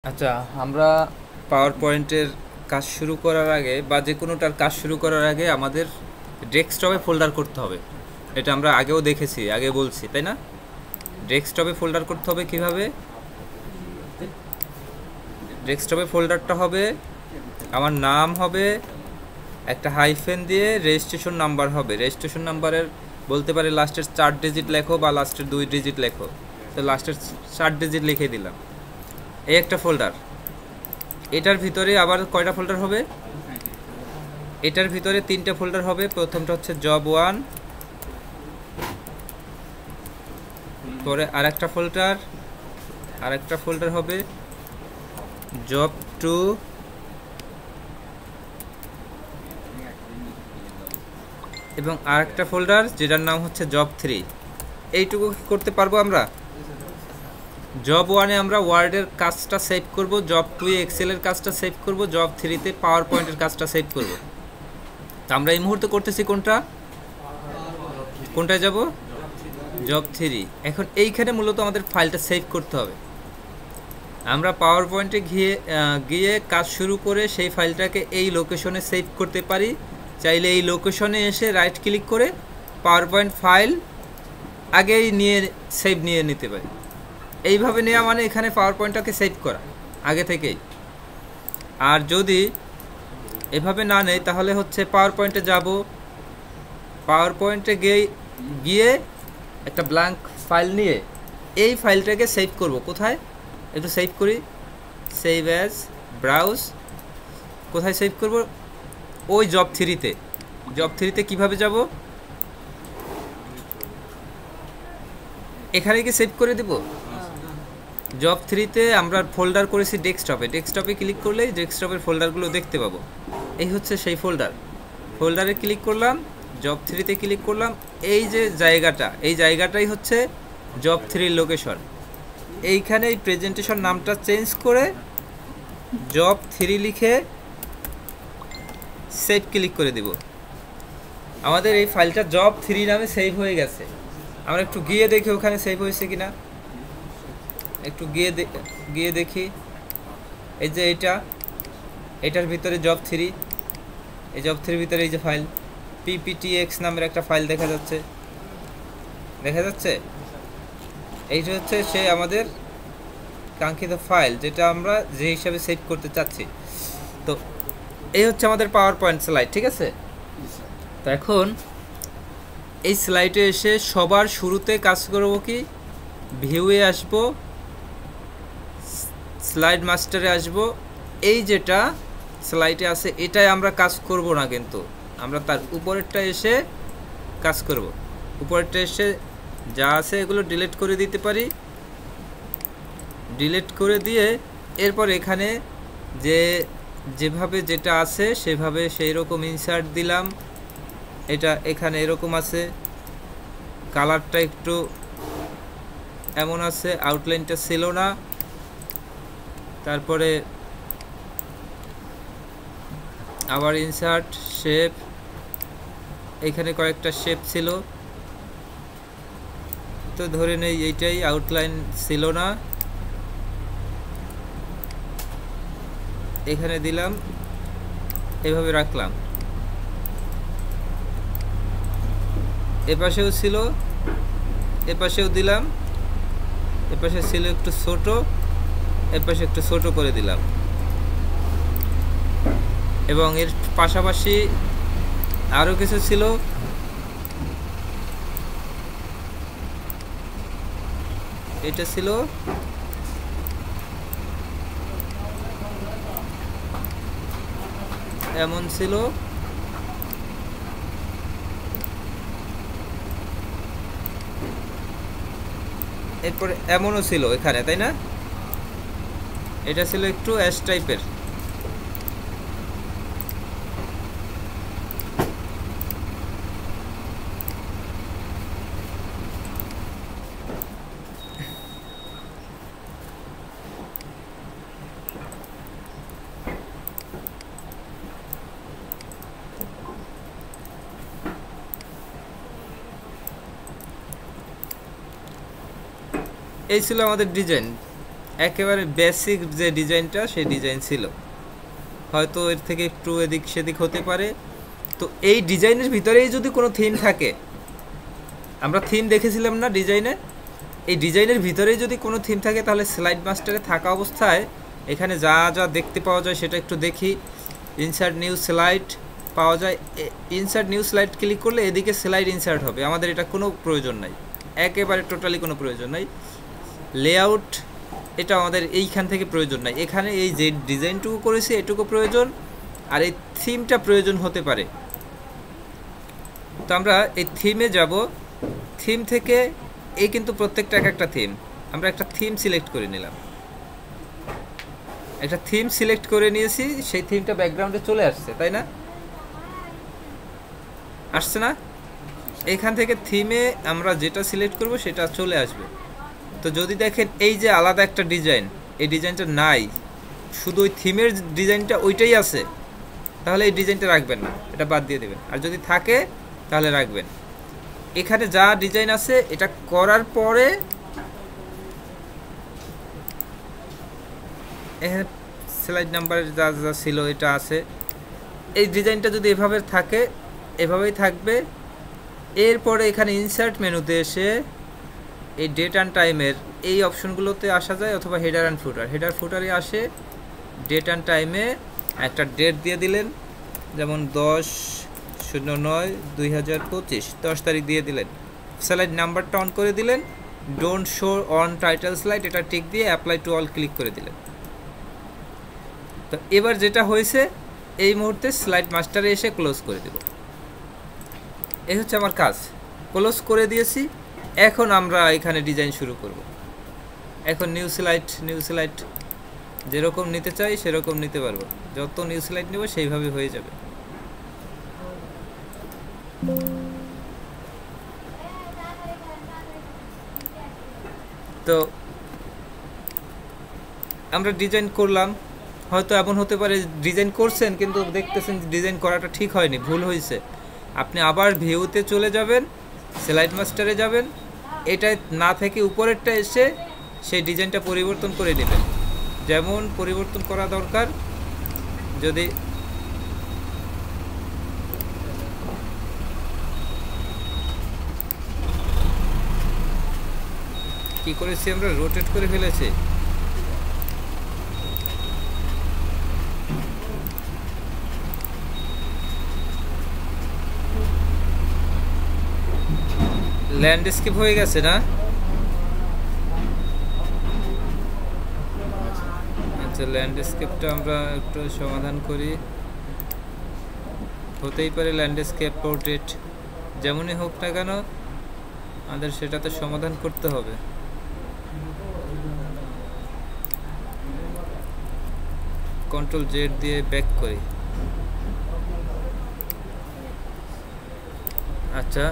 আচ্ছা, আমরা পাওয়ার পয়েন্টের কাজ শুরু করার আগে বা যে কোনোটার কাজ শুরু করার আগে আমাদের ডেস্কটপে ফোল্ডার করতে হবে। এটা আমরা আগেও দেখেছি, আগে বলছি, তাই না? ডেস্কটপে ফোল্ডার করতে হবে কিভাবে? ডেস্কটপে ফোল্ডারটা হবে, আমার নাম হবে একটা হাইফেন দিয়ে, রেজিস্ট্রেশন নাম্বার হবে। রেজিস্ট্রেশন নাম্বারের বলতে পারে লাস্টের 4 ডিজিট লেখো বা লাস্টের 2 ডিজিট লেখো। তো লাস্টের 4 ডিজিট লিখে দিলাম। এই একটা ফোল্ডার। এটার ভিতরে আবার কয়টা ফোল্ডার হবে? এটার ভিতরে 3টে ফোল্ডার হবে। প্রথমটা হচ্ছে জব 1, পরে আরেকটা ফোল্ডার হবে জব 2, এবং আরেকটা ফোল্ডার যেটার নাম হচ্ছে জব 3। এইটুকু করতে পারবো আমরা। জব 1-এ আমরা ওয়ার্ডের কাজটা সেভ করব, জব 2-এ এক্সেলের কাজটা সেভ করব, জব 3-তে পাওয়ার পয়েন্টের কাজটা সেভ করব। তো আমরা এই মুহূর্তে করতেছি কোনটায় যাব? জব 3। এখন এইখানে মূলত আমাদের ফাইলটা সেভ করতে হবে। আমরা পাওয়ার পয়েন্টে গিয়ে কাজ শুরু করে সেই ফাইলটাকে এই লোকেশনে সেভ করতে পারি। চাইলে এই লোকেশনে এসে রাইট ক্লিক করে পাওয়ার পয়েন্ট ফাইল আগেই সেভ নিয়ে নিতে পারি। এইভাবে নেওয়া মানে এখানে পাওয়ার পয়েন্টটাকে সেভ করা আগে থেকেই। আর যদি এভাবে না নেই তাহলে হচ্ছে পাওয়ার পয়েন্টে যাব, পাওয়ার পয়েন্টে গিয়ে একটা ব্ল্যাঙ্ক ফাইল নিয়ে এই ফাইলটাকে সেভ করব। কোথায়? একটু সেভ করি, সেভ অ্যাজ, ব্রাউজ। কোথায় সেভ করব? ওই জব 3-তে। জব 3-তে কীভাবে যাব? এখানে কি সেভ করে দেব? জব 3-তে আমরা ফোল্ডার করেছি ডেস্কটপে ক্লিক করলেই ডেস্কটপের ফোল্ডারগুলো দেখতে পাবো। এই হচ্ছে সেই ফোল্ডারে ক্লিক করলাম, জব 3-তে ক্লিক করলাম। এই যে এই জায়গাটাই হচ্ছে জব 3-র লোকেশন। এইখানে এই প্রেজেন্টেশন নামটা চেঞ্জ করে জব 3 লিখে সেভ ক্লিক করে দিব। আমাদের এই ফাইলটা জব 3 নামে সেভ হয়ে গেছে। আমরা একটু গিয়ে দেখি ওখানে সেভ হয়েছে কিনা। একটু গিয়ে দেখি। এই যে এটার ভিতরে জব 3, এই জব 3-র ভিতরে এই যে ফাইল PPTX নামের একটা ফাইল দেখা যাচ্ছে। এইটা হচ্ছে সে আমাদের কাঙ্ক্ষিত ফাইল, যেটা আমরা যে হিসাবে সেভ করতে চাচ্ছি। তো এই হচ্ছে আমাদের পাওয়ার পয়েন্ট স্লাইড, ঠিক আছে? তো এখন এই স্লাইডে এসে সবার শুরুতে কাজ করব কি, ভিউয়ে আসব, স্লাইড মাস্টারে আসব। এই যেটা স্লাইডে আছে এটাই আমরা কাজ করব না, কিন্তু আমরা তার উপরেরটা এসে কাজ করব। উপরেরটা এসে যা আছে এগুলো ডিলিট করে দিতে পারি। ডিলিট করে দিয়ে এরপর এখানে যেভাবে যেটা আছে সেভাবে সেই রকম ইনসার্ট দিলাম। এটা এখানে এরকম আছে, কালারটা একটু এমন আছে, আউটলাইনটা ছিল না। তারপরে আবার ইনসার্ট, শেপ, এখানে কয়েকটা শেপ ছিল, তো ধরে নেই এইটাই আউটলাইন ছিল না। এখানে দিলাম, এভাবে রাখলাম। এপাশেও ছিল, এপাশেও দিলাম। এপাশে ছিল একটু ছোট, এপাশে একটু ছোট করে দিলাম। এবং এর পাশাপাশি আরও কিছু ছিল, এটা ছিল, এমন ছিল, এরপরে এমনও ছিল এখানে, তাই না? এটা ছিল একটু অ্যাশ টাইপের। এই ছিল আমাদের ডিজাইন। একেবারে বেসিক যে ডিজাইনটা সেই ডিজাইন ছিল, হয়তো এর থেকে একটু এদিক সেদিক হতে পারে। তো এই ডিজাইনের ভিতরেই যদি কোনো থিম থাকে, আমরা থিম দেখেছিলাম না ডিজাইনে, এই ডিজাইনের ভিতরেই যদি কোনো থিম থাকে তাহলে স্লাইড মাস্টারে থাকা অবস্থায় এখানে যা যা দেখতে পাওয়া যায় সেটা একটু দেখি। ইনসার্ট নিউ স্লাইড পাওয়া যায়, ইনসার্ট নিউ স্লাইড ক্লিক করলে এদিকে স্লাইড ইনসার্ট হবে, আমাদের এটা কোনো প্রয়োজন নাই, একেবারে টোটালি কোনো প্রয়োজন নাই। লেআউট এটা আমাদের এইখান থেকে প্রয়োজন নাই, এখানে এই যে ডিজাইনটুকু করেছি এটুকু প্রয়োজন, আর এই থিমটা প্রয়োজন হতে পারে। তো আমরা এই থিমে যাব, থিম থেকে এই কিন্তু প্রত্যেকটা এক একটা থিম, আমরা একটা থিম সিলেক্ট করে নিলাম, একটা থিম সিলেক্ট করে নিয়েছি, সেই থিমটা ব্যাকগ্রাউন্ডে চলে আসছে, তাই না? আসছে না? এখান থেকে থিমে আমরা যেটা সিলেক্ট করব সেটা চলে আসবে। তো যদি দেখেন এই যে আলাদা একটা ডিজাইন, এই ডিজাইনটা নাই, শুধু ওই থিমের ডিজাইনটা ওইটাই আছে, তাহলে এই ডিজাইনটা রাখবেন না, এটা বাদ দিয়ে দেবেন। আর যদি থাকে তাহলে রাখবেন। এখানে যা ডিজাইন আছে এটা করার পরে এখানে স্লাইড নাম্বারের যা যা ছিল এটা আছে, এই ডিজাইনটা যদি এভাবে থাকে এভাবেই থাকবে। এরপরে এখানে ইনসার্ট মেনুতে এসে এই ডেট অ্যান্ড টাইমের এই অপশনগুলোতে আসা যায়, অথবা হেডার অ্যান্ড ফুটার, হেডার ফুটারে আসে ডেট অ্যান্ড টাইমে একটা ডেট দিয়ে দিলেন, যেমন 10/09/2025 10 তারিখ দিয়ে দিলেন। স্লাইড নাম্বারটা অন করে দিলেন, don't show on title slide এটা টিক দিয়ে অ্যাপ্লাই টু অল ক্লিক করে দিলেন। তো এবার যেটা হয়েছে, এই মুহূর্তে স্লাইড মাস্টারে এসে ক্লোজ করে দেব। এই হচ্ছে আমার কাজ, ক্লোজ করে দিয়েছি। এখন আমরা এখানে ডিজাইন শুরু করব। এখন নিউ স্লাইড যেরকম নিতে চাই সেরকম নিতে পারবো, যত নিউ স্লাইড নেব সেইভাবে হয়ে যাবে। তো আমরা ডিজাইন করলাম, হয়তো এমন হতে পারে ডিজাইন করছেন কিন্তু দেখতেছেন ডিজাইন করাটা ঠিক হয়নি, ভুল হয়েছে, আপনি আবার ভিউতে চলে যাবেন, স্লাইড মাস্টারে যাবেন, এটা না থেকে উপরেরটা এসে সেই ডিজাইনটা পরিবর্তন করে নেবেন, যেমন পরিবর্তন করা দরকার। যদি কি করেছি আমরা, রোটেট করে ফেলেছি। ল্যান্ডস্কেপ হয়ে গেছে না? আচ্ছা, ল্যান্ডস্কেপটা আমরা একটু সমাধান করি। হতেই পারে ল্যান্ডস্কেপ পোর্ট্রেট, যেমনই হোক না কেন আমাদের সেটাতে সমাধান করতে হবে। কন্ট্রোল জেড দিয়ে ব্যাক করি। আচ্ছা,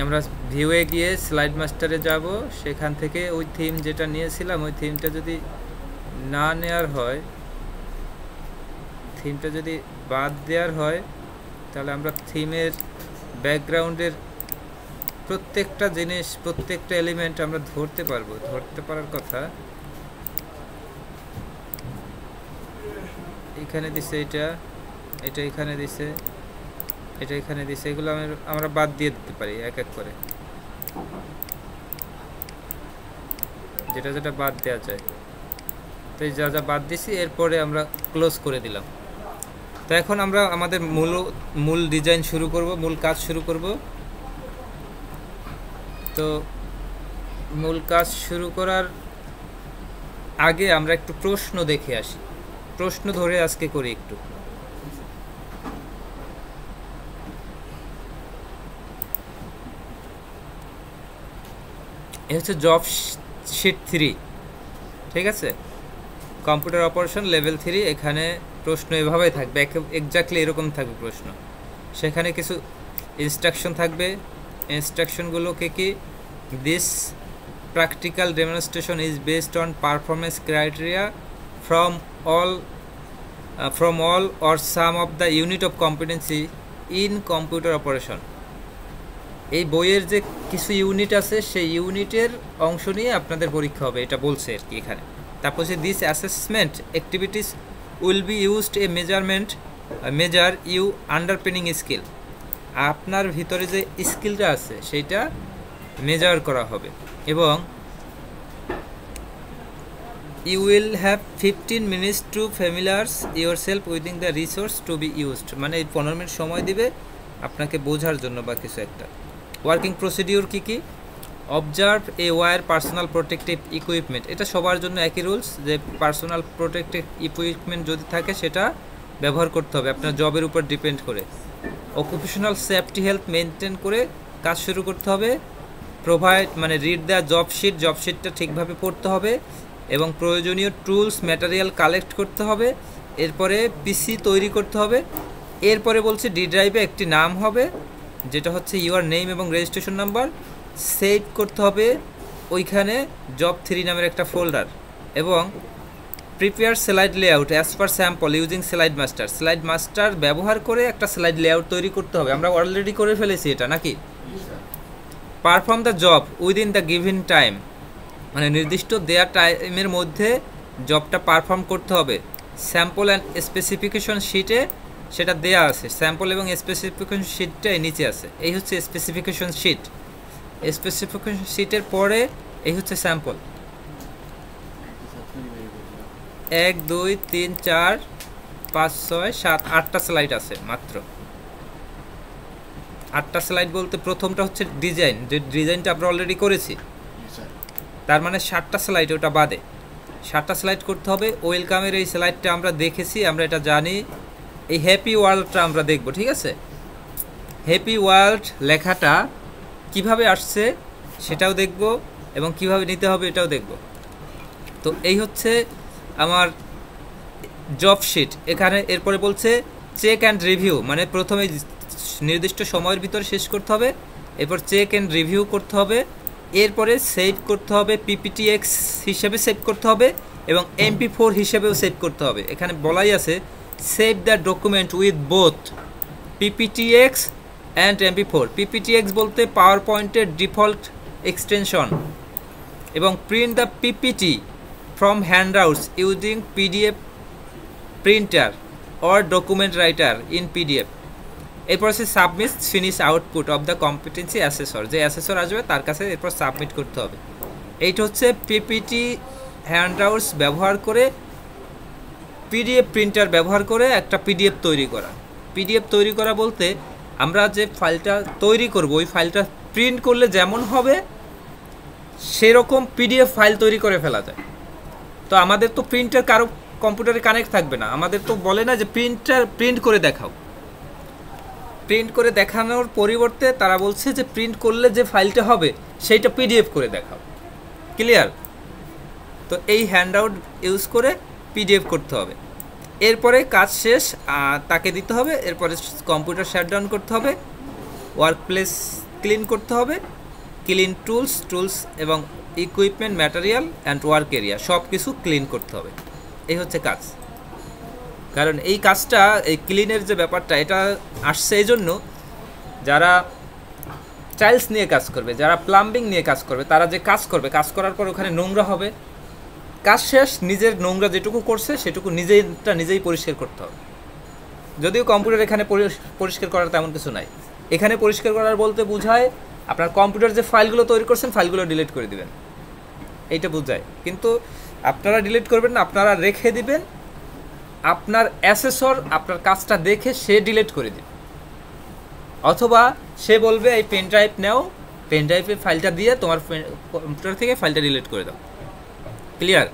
আমরা ভিউয়ে গিয়ে স্লাইড মাস্টারে যাব, সেখান থেকে ওই থিম যেটা নিয়েছিলাম ওই থিমটা যদি না নেওয়ার হয়, থিমটা যদি বাদ দেওয়ার হয়, তাহলে আমরা থিমের ব্যাকগ্রাউন্ডের প্রত্যেকটা জিনিস, প্রত্যেকটা এলিমেন্ট আমরা ধরতে পারবো, ধরতে পারার কথা। এখানে দিছে এটা, এটা এখানে দিছে, এটা এখানে দিছে, এগুলো আমরা বাদ দিয়ে দিতে পারি এক এক করে, যেটা যেটা বাদ দেওয়া যায়। তো যা যা বাদ দিছি এরপরে আমরা ক্লোজ করে দিলাম। তো এখন আমরা আমাদের মূল ডিজাইন শুরু করব, মূল কাজ শুরু করব। তো মূল কাজ শুরু করার আগে আমরা একটু প্রশ্ন দেখে আসি, প্রশ্ন ধরে আজকে করি একটু। এ হচ্ছে জব শিট 3, ঠিক আছে, কম্পিউটার অপারেশন লেভেল 3। এখানে প্রশ্ন এভাবেই থাকবে, এক্স্যাক্টলি এরকম থাকবে প্রশ্ন। সেখানে কিছু ইনস্ট্রাকশন থাকবে, ইনস্ট্রাকশনগুলোকে কি, this practical demonstration is based on performance criteria from all or some of the unit of competency in computer operation. এই বইয়ের যে কিছু ইউনিট আছে সেই ইউনিটের অংশ নিয়ে আপনাদের পরীক্ষা হবে, এটা বলছে আর কি এখানে। তারপর হচ্ছে this assessment activities will be used a measure you underpinning skill, আপনার ভিতরে যে স্কিলটা আছে সেইটা মেজার করা হবে। এবং you will have 15 minutes to familiarize yourself with the resource to be used, মানে 15 মিনিট সময় দিবে আপনাকে বোঝার জন্য বা কিছু একটা। ওয়ার্কিং প্রসিডিউর কি কি? Observe a wear personal protective equipment, এটা সবার জন্য একই রুলস যে পার্সোনাল প্রোটেক্টিভ ইকুইপমেন্ট যদি থাকে সেটা ব্যবহার করতে হবে আপনার জবের উপর ডিপেন্ড করে। অকুপেশনাল সেফটি হেলথ মেনটেন করে কাজ শুরু করতে হবে। প্রোভাইড মানে রিড দ্য জব শিটটা ঠিকভাবে পড়তে হবে এবং প্রয়োজনীয় টুলস ম্যাটেরিয়াল কালেক্ট করতে হবে। এরপরে পিসি তৈরি করতে হবে। এরপরে বলছে ডি ড্রাইভে একটি নাম হবে যেটা হচ্ছে ইউর নেম এবং রেজিস্ট্রেশন নাম্বার, সেভ করতে হবে ওইখানে জব 3 নামের একটা ফোল্ডার। এবং prepare slide layout as per sample using slide master ব্যবহার করে একটা স্লাইড লেআউট তৈরি করতে হবে। আমরা অলরেডি করে ফেলেছি এটা নাকি? Perform the job within the given time, মানে নির্দিষ্ট দেয়া টাইমের মধ্যে জবটা পারফর্ম করতে হবে। স্যাম্পল অ্যান্ড স্পেসিফিকেশন শিটে সেটা দেয়া আছে, স্যাম্পল এবং স্পেসিফিকেশন শিটটাই নিচে আছে। এই হচ্ছে স্পেসিফিকেশন শিট, স্পেসিফিকেশন শিটের পরে এই হচ্ছে স্যাম্পল। 1 2 3 4 5 6 7 8টা স্লাইড আছে মাত্র। 8টা স্লাইড বলতে প্রথমটা হচ্ছে ডিজাইন, যে ডিজাইনটা আমরা অলরেডি করেছি, তার মানে 7টা স্লাইড ওটা বাদে 7টা স্লাইড করতে হবে। ওয়েলকামের এই স্লাইডটা আমরা দেখেছি, আমরা এটা জানি। এই হ্যাপি ওয়ার্ল্ডটা আমরা দেখব, ঠিক আছে? হ্যাপি ওয়ার্ল্ড লেখাটা কিভাবে আসছে সেটাও দেখব এবং কিভাবে নিতে হবে এটাও দেখব। তো এই হচ্ছে আমার জব শিট। এখানে এরপরে বলছে চেক অ্যান্ড রিভিউ, মানে প্রথমে নির্দিষ্ট সময়ের ভিতরে শেষ করতে হবে, এরপর চেক অ্যান্ড রিভিউ করতে হবে, এরপরে সেভ করতে হবে, পিপিটিএক্স হিসেবে সেভ করতে হবে এবং MP4 হিসেবেও সেভ করতে হবে। এখানে বলাই আছে save the document with both PPTX and MP4। PPTX বলতে পাওয়ার পয়েন্টের ডিফল্ট এক্সটেনশন, এবং print the PPT from handouts using PDF printer or document writer in PDF। এরপর আছে submit finish output of the competency assessor, যে assessor আসবে তার কাছে এরপর সাবমিট করতে হবে। এইটা হচ্ছে পিপিটি হ্যান্ডআউটস ব্যবহার করে PDF প্রিন্টার ব্যবহার করে একটা PDF তৈরি করা। PDF তৈরি করা বলতে আমরা যে ফাইলটা তৈরি করব ওই ফাইলটা প্রিন্ট করলে যেমন হবে সেরকম PDF ফাইল তৈরি করে ফেলা যায়। তো আমাদের তো প্রিন্টার কারো কম্পিউটারে কানেক্ট থাকবে না, আমাদের তো বলে না যে প্রিন্ট করে দেখাও। প্রিন্ট করে দেখানোর পরিবর্তে তারা বলছে যে প্রিন্ট করলে যে ফাইলটা হবে সেইটা PDF করে দেখাও। ক্লিয়ার? তো এই হ্যান্ডআউট ইউজ করে PDF করতে হবে। এরপরে কাজ শেষ তাকে দিতে হবে। এরপরে কম্পিউটার শাটডাউন করতে হবে, ওয়ার্ক প্লেস ক্লিন করতে হবে, ক্লিন টুলস এবং equipment material and work area সব কিছু ক্লিন করতে হবে। এই হচ্ছে কাজ। কারণ এই কাজটা, এই ক্লিনের যে ব্যাপারটা, এটা আসছে এই জন্য যারা টাইলস নিয়ে কাজ করবে, যারা প্লাম্বিং নিয়ে কাজ করবে, তারা যে কাজ করবে, কাজ করার পর ওখানে নোংরা হবে, কাজ শেষ নিজের নোংরা যেটুকু করছে সেটুকু নিজেই পরিষ্কার করতে হবে। যদিও কম্পিউটার এখানে পরিষ্কার করার তেমন কিছু নাই। এখানে পরিষ্কার করার বলতে বোঝায় আপনার কম্পিউটার যে ফাইলগুলো তৈরি করছেন ফাইলগুলো ডিলিট করে দিবেন, এইটা বোঝায়। কিন্তু আপনারা ডিলিট করবেন না, আপনারা রেখে দিবেন, আপনার অ্যাসেসর আপনার কাজটা দেখে সে ডিলিট করে দিবে, অথবা সে বলবে এই পেন ড্রাইভ নাও, পেন ড্রাইভে ফাইলটা দিয়ে তোমার কম্পিউটার থেকে ফাইলটা ডিলিট করে দাও। ক্লিয়ার?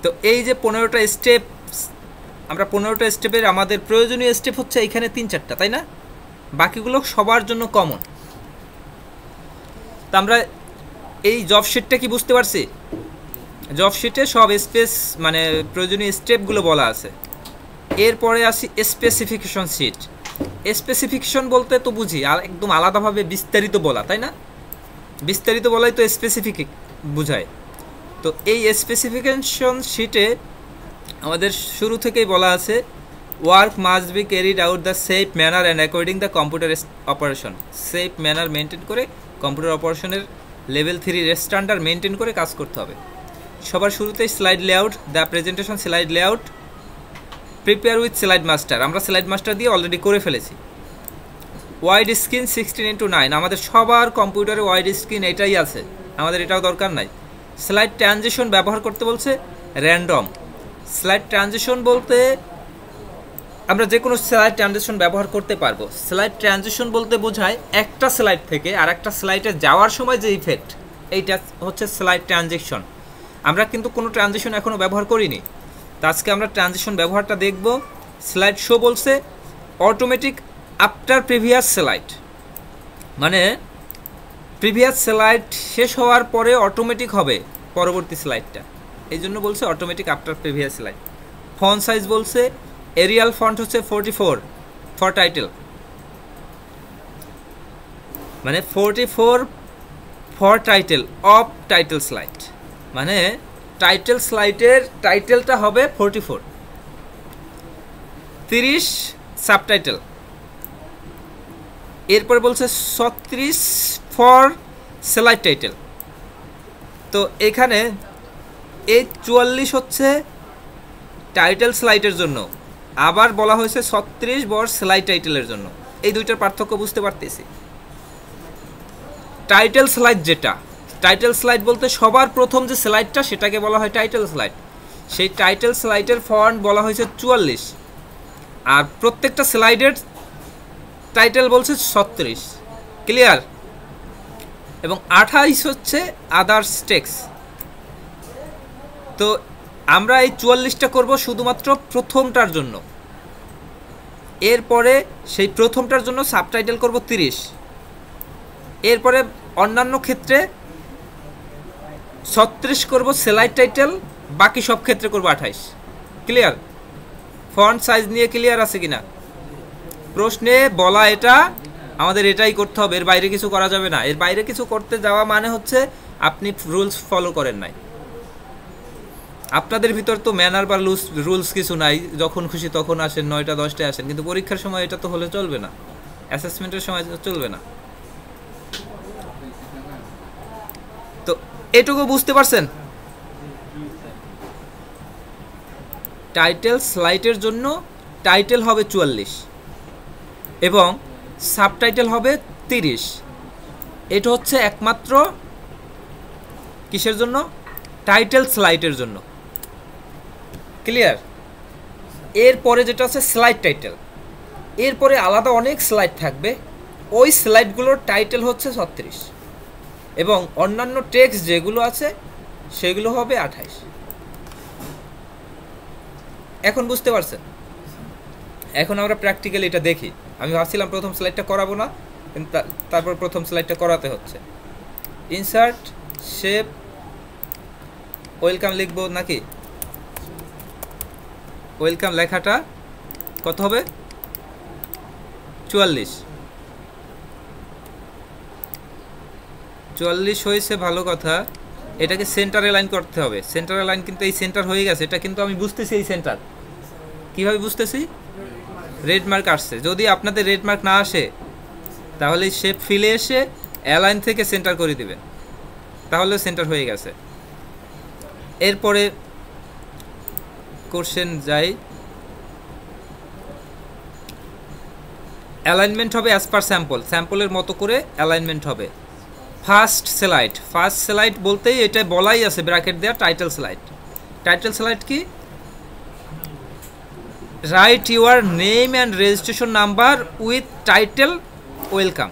তো এই যে 15টা স্টেপ, আমরা 15টা স্টেপের আমাদের প্রয়োজনীয় স্টেপ হচ্ছে এইখানে 3-4টা, তাই না? বাকিগুলো সবার জন্য কমন। তো আমরা এই জব শিটটা কি বুঝতে পারছি? জব শিটে সব মানে প্রয়োজনীয় স্টেপগুলো বলা আছে। এরপরে আসি স্পেসিফিকেশন শিট। স্পেসিফিকেশন বলতে তো বুঝি একদম আলাদাভাবে বিস্তারিত বলা, তাই না? বিস্তারিত বলাই তো স্পেসিফিক বোঝায়। তো এই স্পেসিফিকেশন শিটে আমাদের শুরু থেকেই বলা আছে work must be carried out the safe manner and according the computer operation. Safe manner maintain করে কম্পিউটার অপারেশনের লেভেল 3 স্ট্যান্ডার্ড মেনটেন করে কাজ করতে হবে। সবার শুরুতেই slide layout, the presentation slide layout, prepare with slide master. আমরা স্লাইড মাস্টার দিয়ে অলরেডি করে ফেলেছি। ওয়াইড স্ক্রিন 16:9, আমাদের সবার কম্পিউটারে ওয়াইড স্ক্রিন এটাই আছে, আমাদের এটাও দরকার নাই। স্লাইড ট্রানজিশন ব্যবহার করতে বলছে র্যান্ডম। স্লাইড ট্রানজিশন বলতে আমরা যে কোনো স্লাইড ট্রানজিশন ব্যবহার করতে পারবো। স্লাইড ট্রানজিশন বলতে বোঝায় একটা স্লাইড থেকে আর একটা স্লাইডে যাওয়ার সময় যে ইফেক্ট, এইটা হচ্ছে স্লাইড ট্রানজিশন। আমরা কিন্তু কোনো ট্রানজিশন এখনও ব্যবহার করিনি, তো আজকে আমরা ট্রানজিশন ব্যবহারটা দেখব। স্লাইড শো বলছে অটোমেটিক আফটার প্রিভিয়াস স্লাইড, মানে প্রিভিয়াস স্লাইড শেষ হওয়ার পরে অটোমেটিক হবে পরবর্তী স্লাইডটা, এই জন্য বলছে automatic after previous slide. Font size বলছে এরিয়াল ফন্ট হচ্ছে 44 ফর টাইটেল, মানে 44 for title of title slide, মানে টাইটেল স্লাইডের টাইটেলটা হবে 44। 30 সাবটাইটেল। এরপর বলছে 36 ফর স্লাইড টাইটেল। তো এখানে এই 44 হচ্ছে টাইটেল স্লাইডের জন্য, আবার বলা হয়েছে 36 বর স্লাইড টাইটেলের জন্য। এই দুইটার পার্থক্য বুঝতে পারতেছি। টাইটেল স্লাইড যেটা, টাইটেল স্লাইড বলতে সবার প্রথম যে স্লাইডটা সেটাকে বলা হয় টাইটেল স্লাইড। সেই টাইটেল স্লাইডের ফন্ট বলা হয়েছে 44, আর প্রত্যেকটা স্লাইডের টাইটেল বলছে 36। ক্লিয়ার? এবং 28 হচ্ছে আদার্স টেক্সট। তো আমরা এই 44টা করব শুধুমাত্র প্রথমটার জন্য, এরপরে সেই প্রথমটার জন্য সাবটাইটেল করব 30, এরপরে অন্যান্য ক্ষেত্রে 36 করব স্লাইড টাইটেল, বাকি সব ক্ষেত্রে করব 28। ক্লিয়ার? ফন্ট সাইজ নিয়ে ক্লিয়ার আছে কিনা? প্রশ্নে বলা এটা আমাদের এটাই করতে হবে, এর বাইরে কিছু করা যাবে না। এর বাইরে কিছু করতে যাওয়া মানে হচ্ছে আপনি রুলস ফলো করেন নাই। আপনাদের ভিতর তো ম্যানার বা রুলস কিছু নাই, যখন খুশি তখন আসেন, 9টা 10টায় আসেন, কিন্তু পরীক্ষার সময় এটা তো হলে চলবে না, অ্যাসেসমেন্টের সময় চলবে না। তো এটুকু বুঝতে পারছেন? টাইটেল স্লাইডের জন্য টাইটেল হবে 44 এবং সাবটাইটেল হবে 30। এটা হচ্ছে একমাত্র কিসের জন্য? টাইটেল স্লাইডের জন্য। ক্লিয়ার? এরপরে যেটা আছে স্লাইড টাইটেল, এরপরে আলাদা অনেক স্লাইড থাকবে, ওই স্লাইডগুলোর টাইটেল হচ্ছে 36 এবং অন্যান্য টেক্সট যেগুলো আছে সেগুলো হবে 28। এখন বুঝতে পারছেন? এখন আমরা প্র্যাকটিক্যালি এটা দেখি। আমি ভাবছিলাম প্রথম স্লাইডটা করাবো না, কিন্তু তারপর প্রথম স্লাইডটা করাতে হচ্ছে। ইনসার্ট শেপ ওয়েলকাম লিখবো নাকি? ওয়েলকাম লেখাটা কত হবে? 44 হয়েছে, ভালো কথা। এটাকে সেন্টারে লাইন করতে হবে। সেন্টারে লাইন কিন্তু এই সেন্টার হয়ে গেছে, এটা কিন্তু আমি বুঝতেছি এই সেন্টার। কিভাবে বুঝতেছি? রেড মার্ক আসছে। যদি আপনাদের রেড মার্ক না আসে তাহলে শেপ ফিলে এসে অ্যালাইন থেকে সেন্টার করে দিবেন, তাহলে সেন্টার হয়ে গেছে। এরপরে কোশ্চেন যাই। অ্যালাইনমেন্ট হবে অ্যাজ পার স্যাম্পল, স্যাম্পলের মতো করে অ্যালাইনমেন্ট হবে। ফার্স্ট স্লাইড, ফার্স্ট স্লাইড বলতেই এটা বলাই আছে ব্র্যাকেট দেওয়া টাইটেল স্লাইড। টাইটেল স্লাইড কি? Right your name and registration number with title welcome.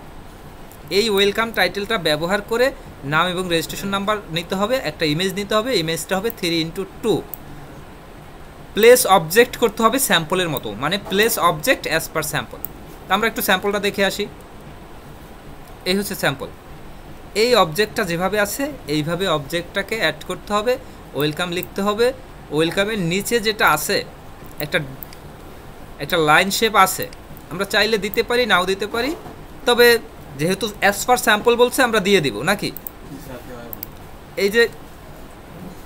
এই ওয়েলকাম টাইটেলটা ব্যবহার করে নাম এবং রেজিস্ট্রেশন নাম্বার নিতে হবে, একটা ইমেজ নিতে হবে, ইমেজটা হবে 3:2। প্লেস অবজেক্ট করতে হবে স্যাম্পলের মতো, মানে place object as per sample. আমরা একটু স্যাম্পলটা দেখে আসি। এই হচ্ছে স্যাম্পল। এই অবজেক্টটা যেভাবে আছে এইভাবে অবজেক্টটাকে অ্যাড করতে হবে, ওয়েলকাম লিখতে হবে। ওয়েলকামের নিচে যেটা আছে একটা লাইন শেপ আছে, আমরা চাইলে দিতে পারি নাও দিতে পারি, তবে যেহেতু অ্যাজ পার স্যাম্পল বলছে আমরা দিয়ে দিব নাকি। এই যে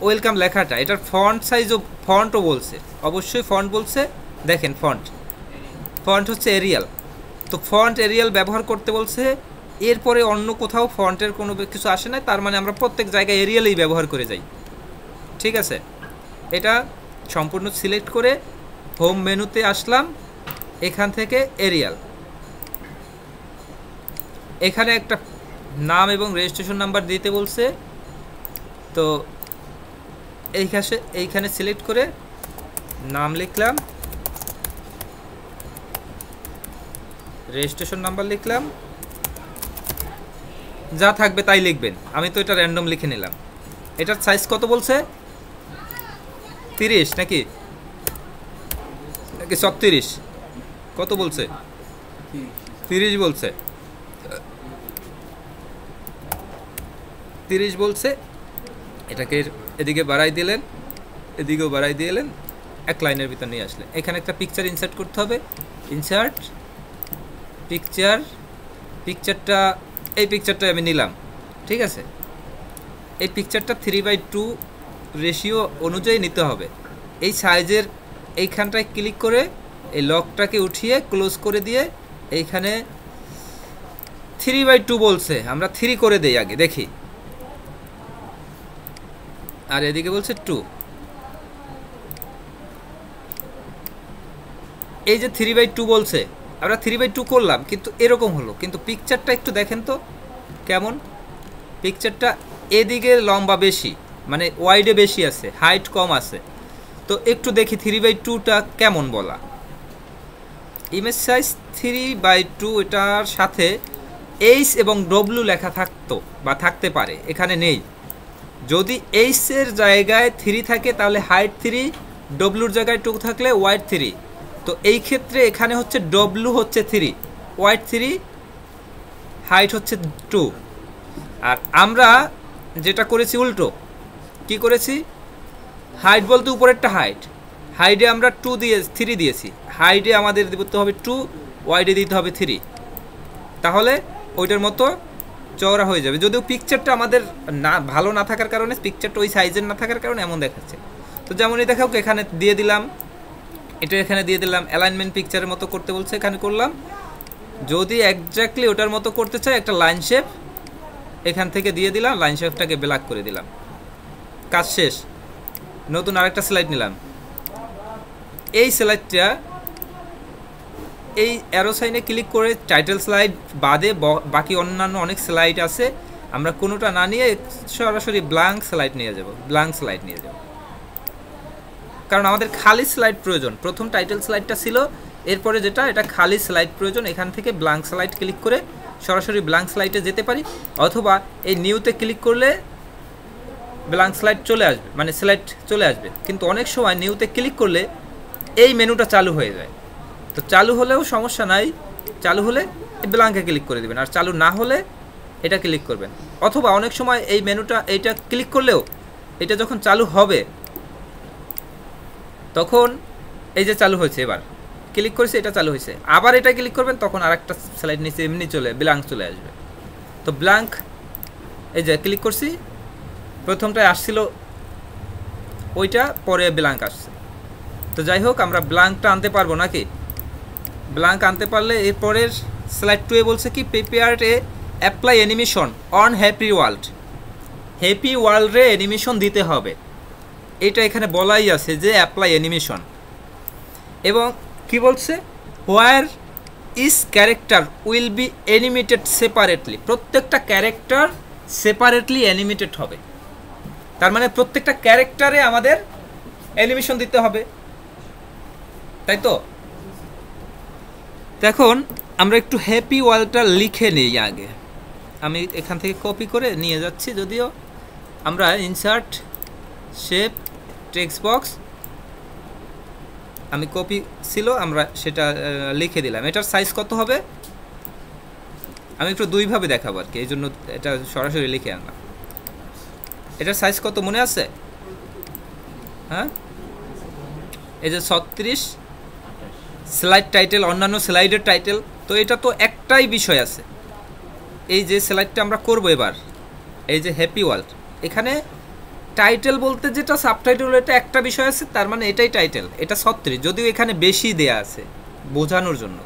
ওয়েলকাম লেখাটা, এটার ফন্ট সাইজও ফন্টও বলছে, অবশ্যই ফন্ট বলছে। দেখেন ফন্ট হচ্ছে এরিয়াল, তো ফন্ট এরিয়াল ব্যবহার করতে বলছে। এরপরে অন্য কোথাও ফন্টের কোনো কিছু আসে না, তার মানে আমরা প্রত্যেক জায়গায় এরিয়ালেই ব্যবহার করে যাই। ঠিক আছে, এটা সম্পূর্ণ সিলেক্ট করে হোম মেনুতে আসলাম, এখান থেকে এরিয়াল, এখানে একটা নাম এবং রেজিস্ট্রেশন নাম্বার দিতে বলছে, তো এইখানে সিলেক্ট করে নাম লিখলাম, রেজিস্ট্রেশন নাম্বার লিখলাম, যা থাকবে তাই লিখবেন, আমি তো এটা র্যান্ডম লিখে নিলাম। এটার সাইজ কত বলছে? 30 নাকি 36? কত বলছে? 30 বলছে, 30 বলছে। এটাকে এদিকে বাড়াই দিলেন, এদিকেও বাড়াই দিলেন, এক লাইনের ভিতর নিয়ে আসলে এখানে একটা পিকচার ইনসার্ট করতে হবে। ইনসার্ট পিকচার, পিকচারটা এই পিকচারটা আমি নিলাম, ঠিক আছে। এই পিকচারটা 3:2 রেশিও অনুযায়ী নিতে হবে। এই সাইজের এইখানটায় ক্লিক করে এই লকটাকে উঠিয়ে ক্লোজ করে দিয়ে এইখানে 3:2 বলছে, আমরা 3 করে দেই আগে দেখি, আর এদিকে বলছে 2। এই যে 3:2 বলছে, আমরা 3:2 করলাম, কিন্তু এরকম হলো। কিন্তু পিকচারটা একটু দেখেন তো কেমন, পিকচারটা এদিকে লম্বা বেশি, মানে ওয়াইডে বেশি আছে, হাইট কম আছে। তো একটু দেখি 3:2টা কেমন বলা। ইমেজ সাইজ 3:2, এটার সাথে এইচ এবং ডব্লু লেখা থাকতো বা থাকতে পারে, এখানে নেই। যদি এইচের জায়গায় 3 থাকে তাহলে হাইট 3, ডব্লুর জায়গায় 2 থাকলে ওয়াইড 3। তো এই ক্ষেত্রে এখানে হচ্ছে ডব্লু হচ্ছে 3, ওয়াইড 3, হাইট হচ্ছে 2। আর আমরা যেটা করেছি উল্টো, কি করেছি, হাইট বলতে উপরেরটা হাইট, হাইটে আমরা 3 দিয়েছি, হাইটে আমাদের দিতে হবে 2, ওয়াইডে দিতে হবে 3, তাহলে ওইটার মতো চওড়া হয়ে যাবে। যদিও পিকচারটা আমাদের না ভালো না থাকার কারণে, পিকচারটা ওই সাইজের না থাকার কারণে এমন দেখাচ্ছে। তো যেমনই দেখাও, এখানে দিয়ে দিলাম, এটা এখানে দিয়ে দিলাম, অ্যালাইনমেন্ট পিকচারের মতো করতে বলছে, এখানে করলাম। যদি একজাক্টলি ওটার মতো করতে চাই, একটা লাইন শেপ এখান থেকে দিয়ে দিলাম, লাইন শেপটাকে ব্ল্যাক করে দিলাম, কাজ শেষ। নতুন আরেকটা স্লাইড নিলাম, এই স্লাইডটা এই অ্যারো সাইনে ক্লিক করে টাইটেল স্লাইড বাদে বাকি অন্যান্য অনেক স্লাইড আছে, আমরা কোনোটা না নিয়ে সরাসরি ব্ল্যাঙ্ক স্লাইড নিয়ে যাব, কারণ আমাদের খালি স্লাইড প্রয়োজন। প্রথম টাইটেল স্লাইডটা ছিল, এরপরে যেটা, এটা খালি স্লাইড প্রয়োজন। এখান থেকে ব্ল্যাঙ্ক স্লাইড ক্লিক করে সরাসরি ব্ল্যাঙ্ক স্লাইডে যেতে পারি, অথবা এই নিউতে ক্লিক করলে ব্ল্যাঙ্ক স্লাইড চলে আসবে, মানে স্লাইড চলে আসবে। কিন্তু অনেক সময় নিউতে ক্লিক করলে এই মেনুটা চালু হয়ে যায়। তো চালু হলেও সমস্যা নাই, চালু হলে ব্ল্যাঙ্কে ক্লিক করে দেবেন, আর চালু না হলে এটা ক্লিক করবেন। অথবা অনেক সময় এই মেনুটা, এইটা ক্লিক করলেও এটা যখন চালু হবে তখন এই যে চালু হয়েছে, এবার ক্লিক করেছে, এটা চালু হয়েছে, আবার এটা ক্লিক করবেন, তখন আরেকটা স্লাইড নিচে এমনি ব্ল্যাঙ্ক চলে আসবে। তো ব্ল্যাঙ্ক, এই যে ক্লিক করছি, প্রথমটায় আসছিল ওইটা, পরে ব্ল্যাঙ্ক আসছে। তো যাই হোক, আমরা ব্ল্যাঙ্কটা আনতে পারবো নাকি? ব্ল্যাঙ্ক আনতে পারলে এরপরের স্লাইড 2 বলছে কি, prepare a apply animation on happy world, happy ওয়ার্ল্ডে অ্যানিমেশন দিতে হবে। এটা এখানে বলাই আছে যে অ্যাপ্লাই অ্যানিমেশন। এবং কি বলছে, where is character will be animated separately, প্রত্যেকটা ক্যারেক্টার সেপারেটলি অ্যানিমেটেড হবে। তার মানে প্রত্যেকটা ক্যারেক্টারে আমাদের অ্যানিমেশন দিতে হবে, তাই তো? এখন আমরা একটু হ্যাপি ওয়ার্ল্ডটা লিখে নিই আগে, আমি এখান থেকে কপি করে নিয়ে যাচ্ছি। যদিও আমরা ইনসার্ট শেপ টেক্সট বক্স, আমি কপি ছিল, আমরা সেটা লিখে দিলাম। এটার সাইজ কত হবে আমি একটু দুইভাবে দেখাবো আর কি, এই জন্য এটা সরাসরি লিখে আনলাম। এটার সাইজ কত মনে আছে? হ্যাঁ, এই যে 36, স্লাইড টাইটেল, অন্যান্য স্লাইডের টাইটেল। তো এটা তো একটাই বিষয় আছে, এই যে স্লাইডটা আমরা করব এবার, এই যে হ্যাপি ওয়ার্ল্ড, এখানে টাইটেল বলতে যেটা সাবটাইটেল, এটা একটা বিষয় আছে, তার মানে এটাই টাইটেল, এটা 36, যদিও এখানে বেশি দেয়া আছে বোঝানোর জন্য।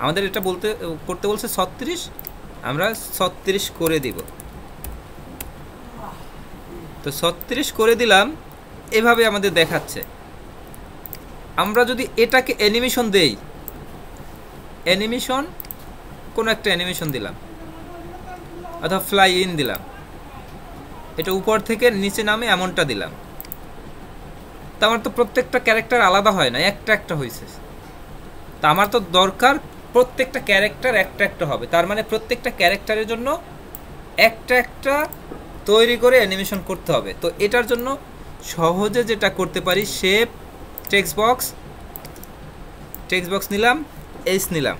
আমাদের এটা করতে বলছে 36, আমরা 36 করে দিব। তো 36 করে দিলাম। এভাবে আমাদের দেখাচ্ছে। আমরা যদি এটাকে অ্যানিমেশন দেই, অ্যানিমেশন কোনো একটা অ্যানিমেশন দিলাম অথবা ফ্লাই ইন দিলাম, এটা উপর থেকে নিচে নামে এমনটা দিলাম, তা আমার তো প্রত্যেকটা ক্যারেক্টার আলাদা হয় না, একটা একটা হয়েছে। তা আমার তো দরকার প্রত্যেকটা ক্যারেক্টার একটা একটা হবে, তার মানে প্রত্যেকটা ক্যারেক্টারের জন্য একটা একটা তৈরি করে অ্যানিমেশন করতে হবে। তো এটার জন্য সহজে যেটা করতে পারি, শেপ টেক্সট বক্স নিলাম, এইচ নিলাম,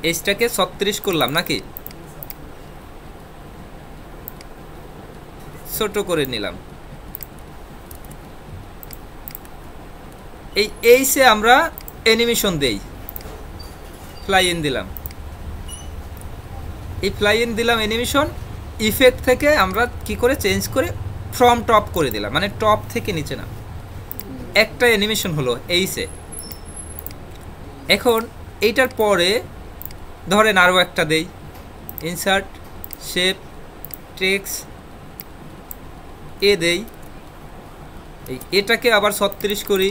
এইচটাকে 36 করলাম নাকি, ছোট করে নিলাম। এই এইচে আমরা অ্যানিমেশন দেই, ফ্লাই ইন দিলাম, এই ফ্লাই ইন দিলাম অ্যানিমেশন। ইফেক্ট থেকে আমরা কি করে চেঞ্জ করে ফ্রম টপ করে দিলাম, মানে টপ থেকে নিচে না, একটা অ্যানিমেশন হলো এইচে। এখন এইটার পরে ধরেন আরও একটা দেই, ইনসার্ট শেপ টেক্সট এ দেই, এটাকে আবার 36 করি,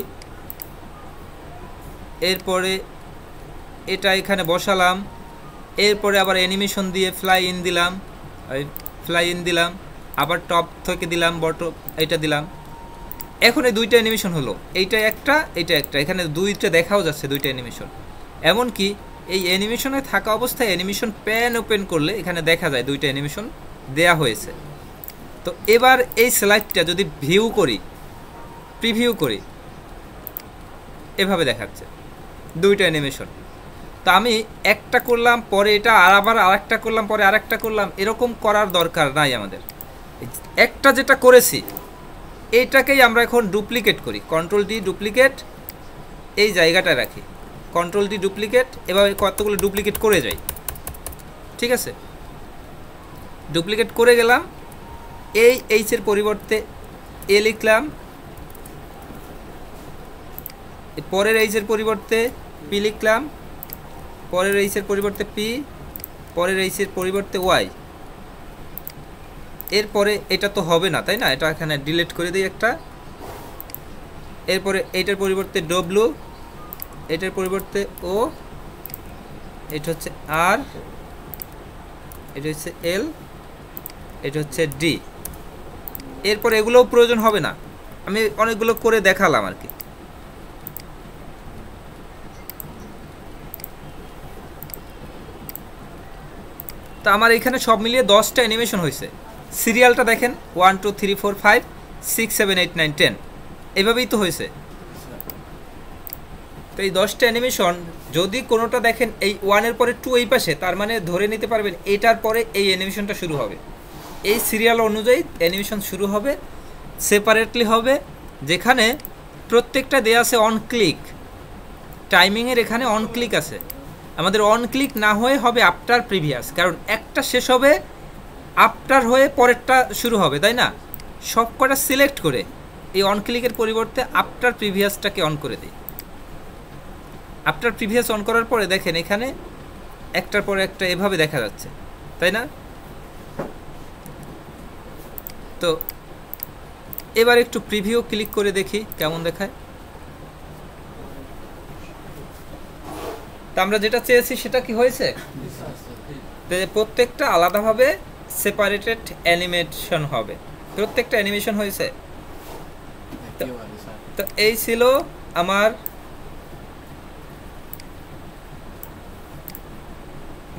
এরপরে এটা এখানে বসালাম, এরপরে আবার অ্যানিমেশন দিয়ে ফ্লাই ইন দিলাম, আবার টপ থেকে দিলাম, বটম এটা দিলাম। এখন এই দুইটা অ্যানিমেশন হলো, এইটা একটা এইটা একটা, এখানে দুইটা দেখাও যাচ্ছে দুইটা অ্যানিমেশন। এমনকি এই অ্যানিমেশনে থাকা অবস্থায় অ্যানিমেশন প্যান ওপেন করলে এখানে দেখা যায় দুইটা অ্যানিমেশন দেয়া হয়েছে। তো এবার এই স্লাইডটা যদি ভিউ করি, প্রিভিউ করি, এভাবে দেখাচ্ছে দুইটা অ্যানিমেশন। তা আমি একটা করলাম পরে এটা, আর আবার আরেকটা করলাম পরে আরেকটা করলাম, এরকম করার দরকার নাই আমাদের। একটা যেটা করেছি এইটাকেই আমরা এখন ডুপ্লিকেট করি, কন্ট্রোল ডি ডুপ্লিকেট, এই জায়গাটায় রাখি, কন্ট্রোল ডি ডুপ্লিকেট, এভাবে কতগুলো ডুপ্লিকেট করে যাই। ঠিক আছে, ডুপ্লিকেট করে গেলাম, এই এইচের পরিবর্তে এ লিখলাম, পরের এইচের পরিবর্তে পি লিখলাম, পরের এইচের পরিবর্তে পি, পরের এইচের পরিবর্তে ওয়াই। এরপরে এটা তো হবে না, তাই না, এটা এখানে ডিলিট করে দিই একটা। এরপরে এইটার পরিবর্তে ডব্লু, এটার পরিবর্তে ও, এটা হচ্ছে আর, এটা হচ্ছে এল, এটা হচ্ছে ডি। এরপর এগুলোও প্রয়োজন হবে না, আমি অনেকগুলো করে দেখালাম আর কি। তা আমার এখানে সব মিলিয়ে 10টা অ্যানিমেশন হয়েছে। সিরিয়ালটা দেখেন 1 2 3 4 5 6 7 8 9 10, এভাবেই তো হয়েছে। তো এই 10টা অ্যানিমেশন যদি কোনোটা দেখেন এই 1-এর পরে 2 এই পাশে, তার মানে ধরে নিতে পারবেন এটার পরে এই অ্যানিমেশনটা শুরু হবে, এই সিরিয়াল অনুযায়ী অ্যানিমেশন শুরু হবে, সেপারেটলি হবে, যেখানে প্রত্যেকটা দেয়া আছে অন ক্লিক, টাইমিংয়ের এখানে অন ক্লিক আছে। আমাদের অন ক্লিক না হয়ে হবে আফটার প্রিভিয়াস, কারণ একটা শেষ হবে আফটার হয়ে পরেরটা শুরু হবে, তাই না। সব কটা সিলেক্ট করে এই অন ক্লিকের পরিবর্তে আফটার প্রিভিয়াসটাকে অন করে দিই। আফটার প্রিভিয়াস অন করার পরে দেখেন এখানে একটার পরে একটা এভাবে দেখা যাচ্ছে, তাই না। তো এবার একটু প্রিভিউ ক্লিক করে দেখি কেমন দেখায়। তা আমরা যেটা চেয়েছি সেটা কি হয়েছে, প্রত্যেকটা আলাদাভাবে সেপারেটেড অ্যানিমেশন হবে, প্রত্যেকটা অ্যানিমেশন হয়েছে। তো এই ছিল আমার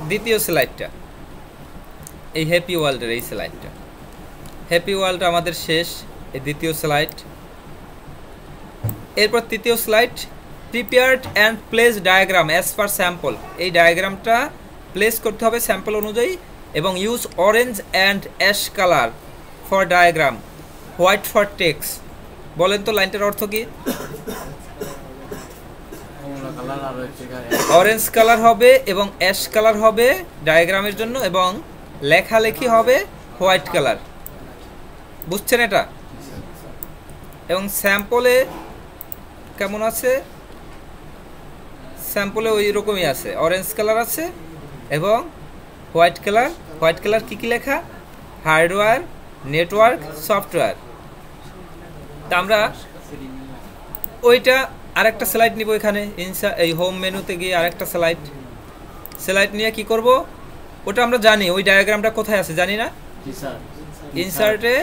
দ্বিতীয় স্লাইডটা, এই হ্যাপি ওয়ার্ল্ডের এই স্লাইডটা। হ্যাপি ওয়ার্ল্ড আমাদের শেষ, এই দ্বিতীয় স্লাইড। এরপর তৃতীয় slide, prepared and place diagram as per sample. এই ডায়াগ্রামটা প্লেস করতে হবে স্যাম্পল অনুযায়ী, এবং use orange and ash colour for diagram, white for text. বলেন তো লাইনটার অর্থ কি? অরেঞ্জ কালার হবে এবং অ্যাশ কালার হবে ডায়াগ্রামের জন্য, এবং লেখালেখি হবে হোয়াইট কালার। বুঝছেন এটা? এবং স্যাম্পলে কেমন আছে? স্যাম্পলে ওই রকমই আছে, অরেঞ্জ কালার আছে এবং হোয়াইট কালার। হোয়াইট কালার কী কী লেখা? Hardware, network, software. তা আমরা ওইটা আরেকটা স্লাইড নিব এখানে এই হোম মেনুতে গিয়ে আরেকটা স্লাইড নিয়ে কি করব, ওটা আমরা জানি ওই ডায়াগ্রামটা কোথায় আছে জানি না, ইনসার্টে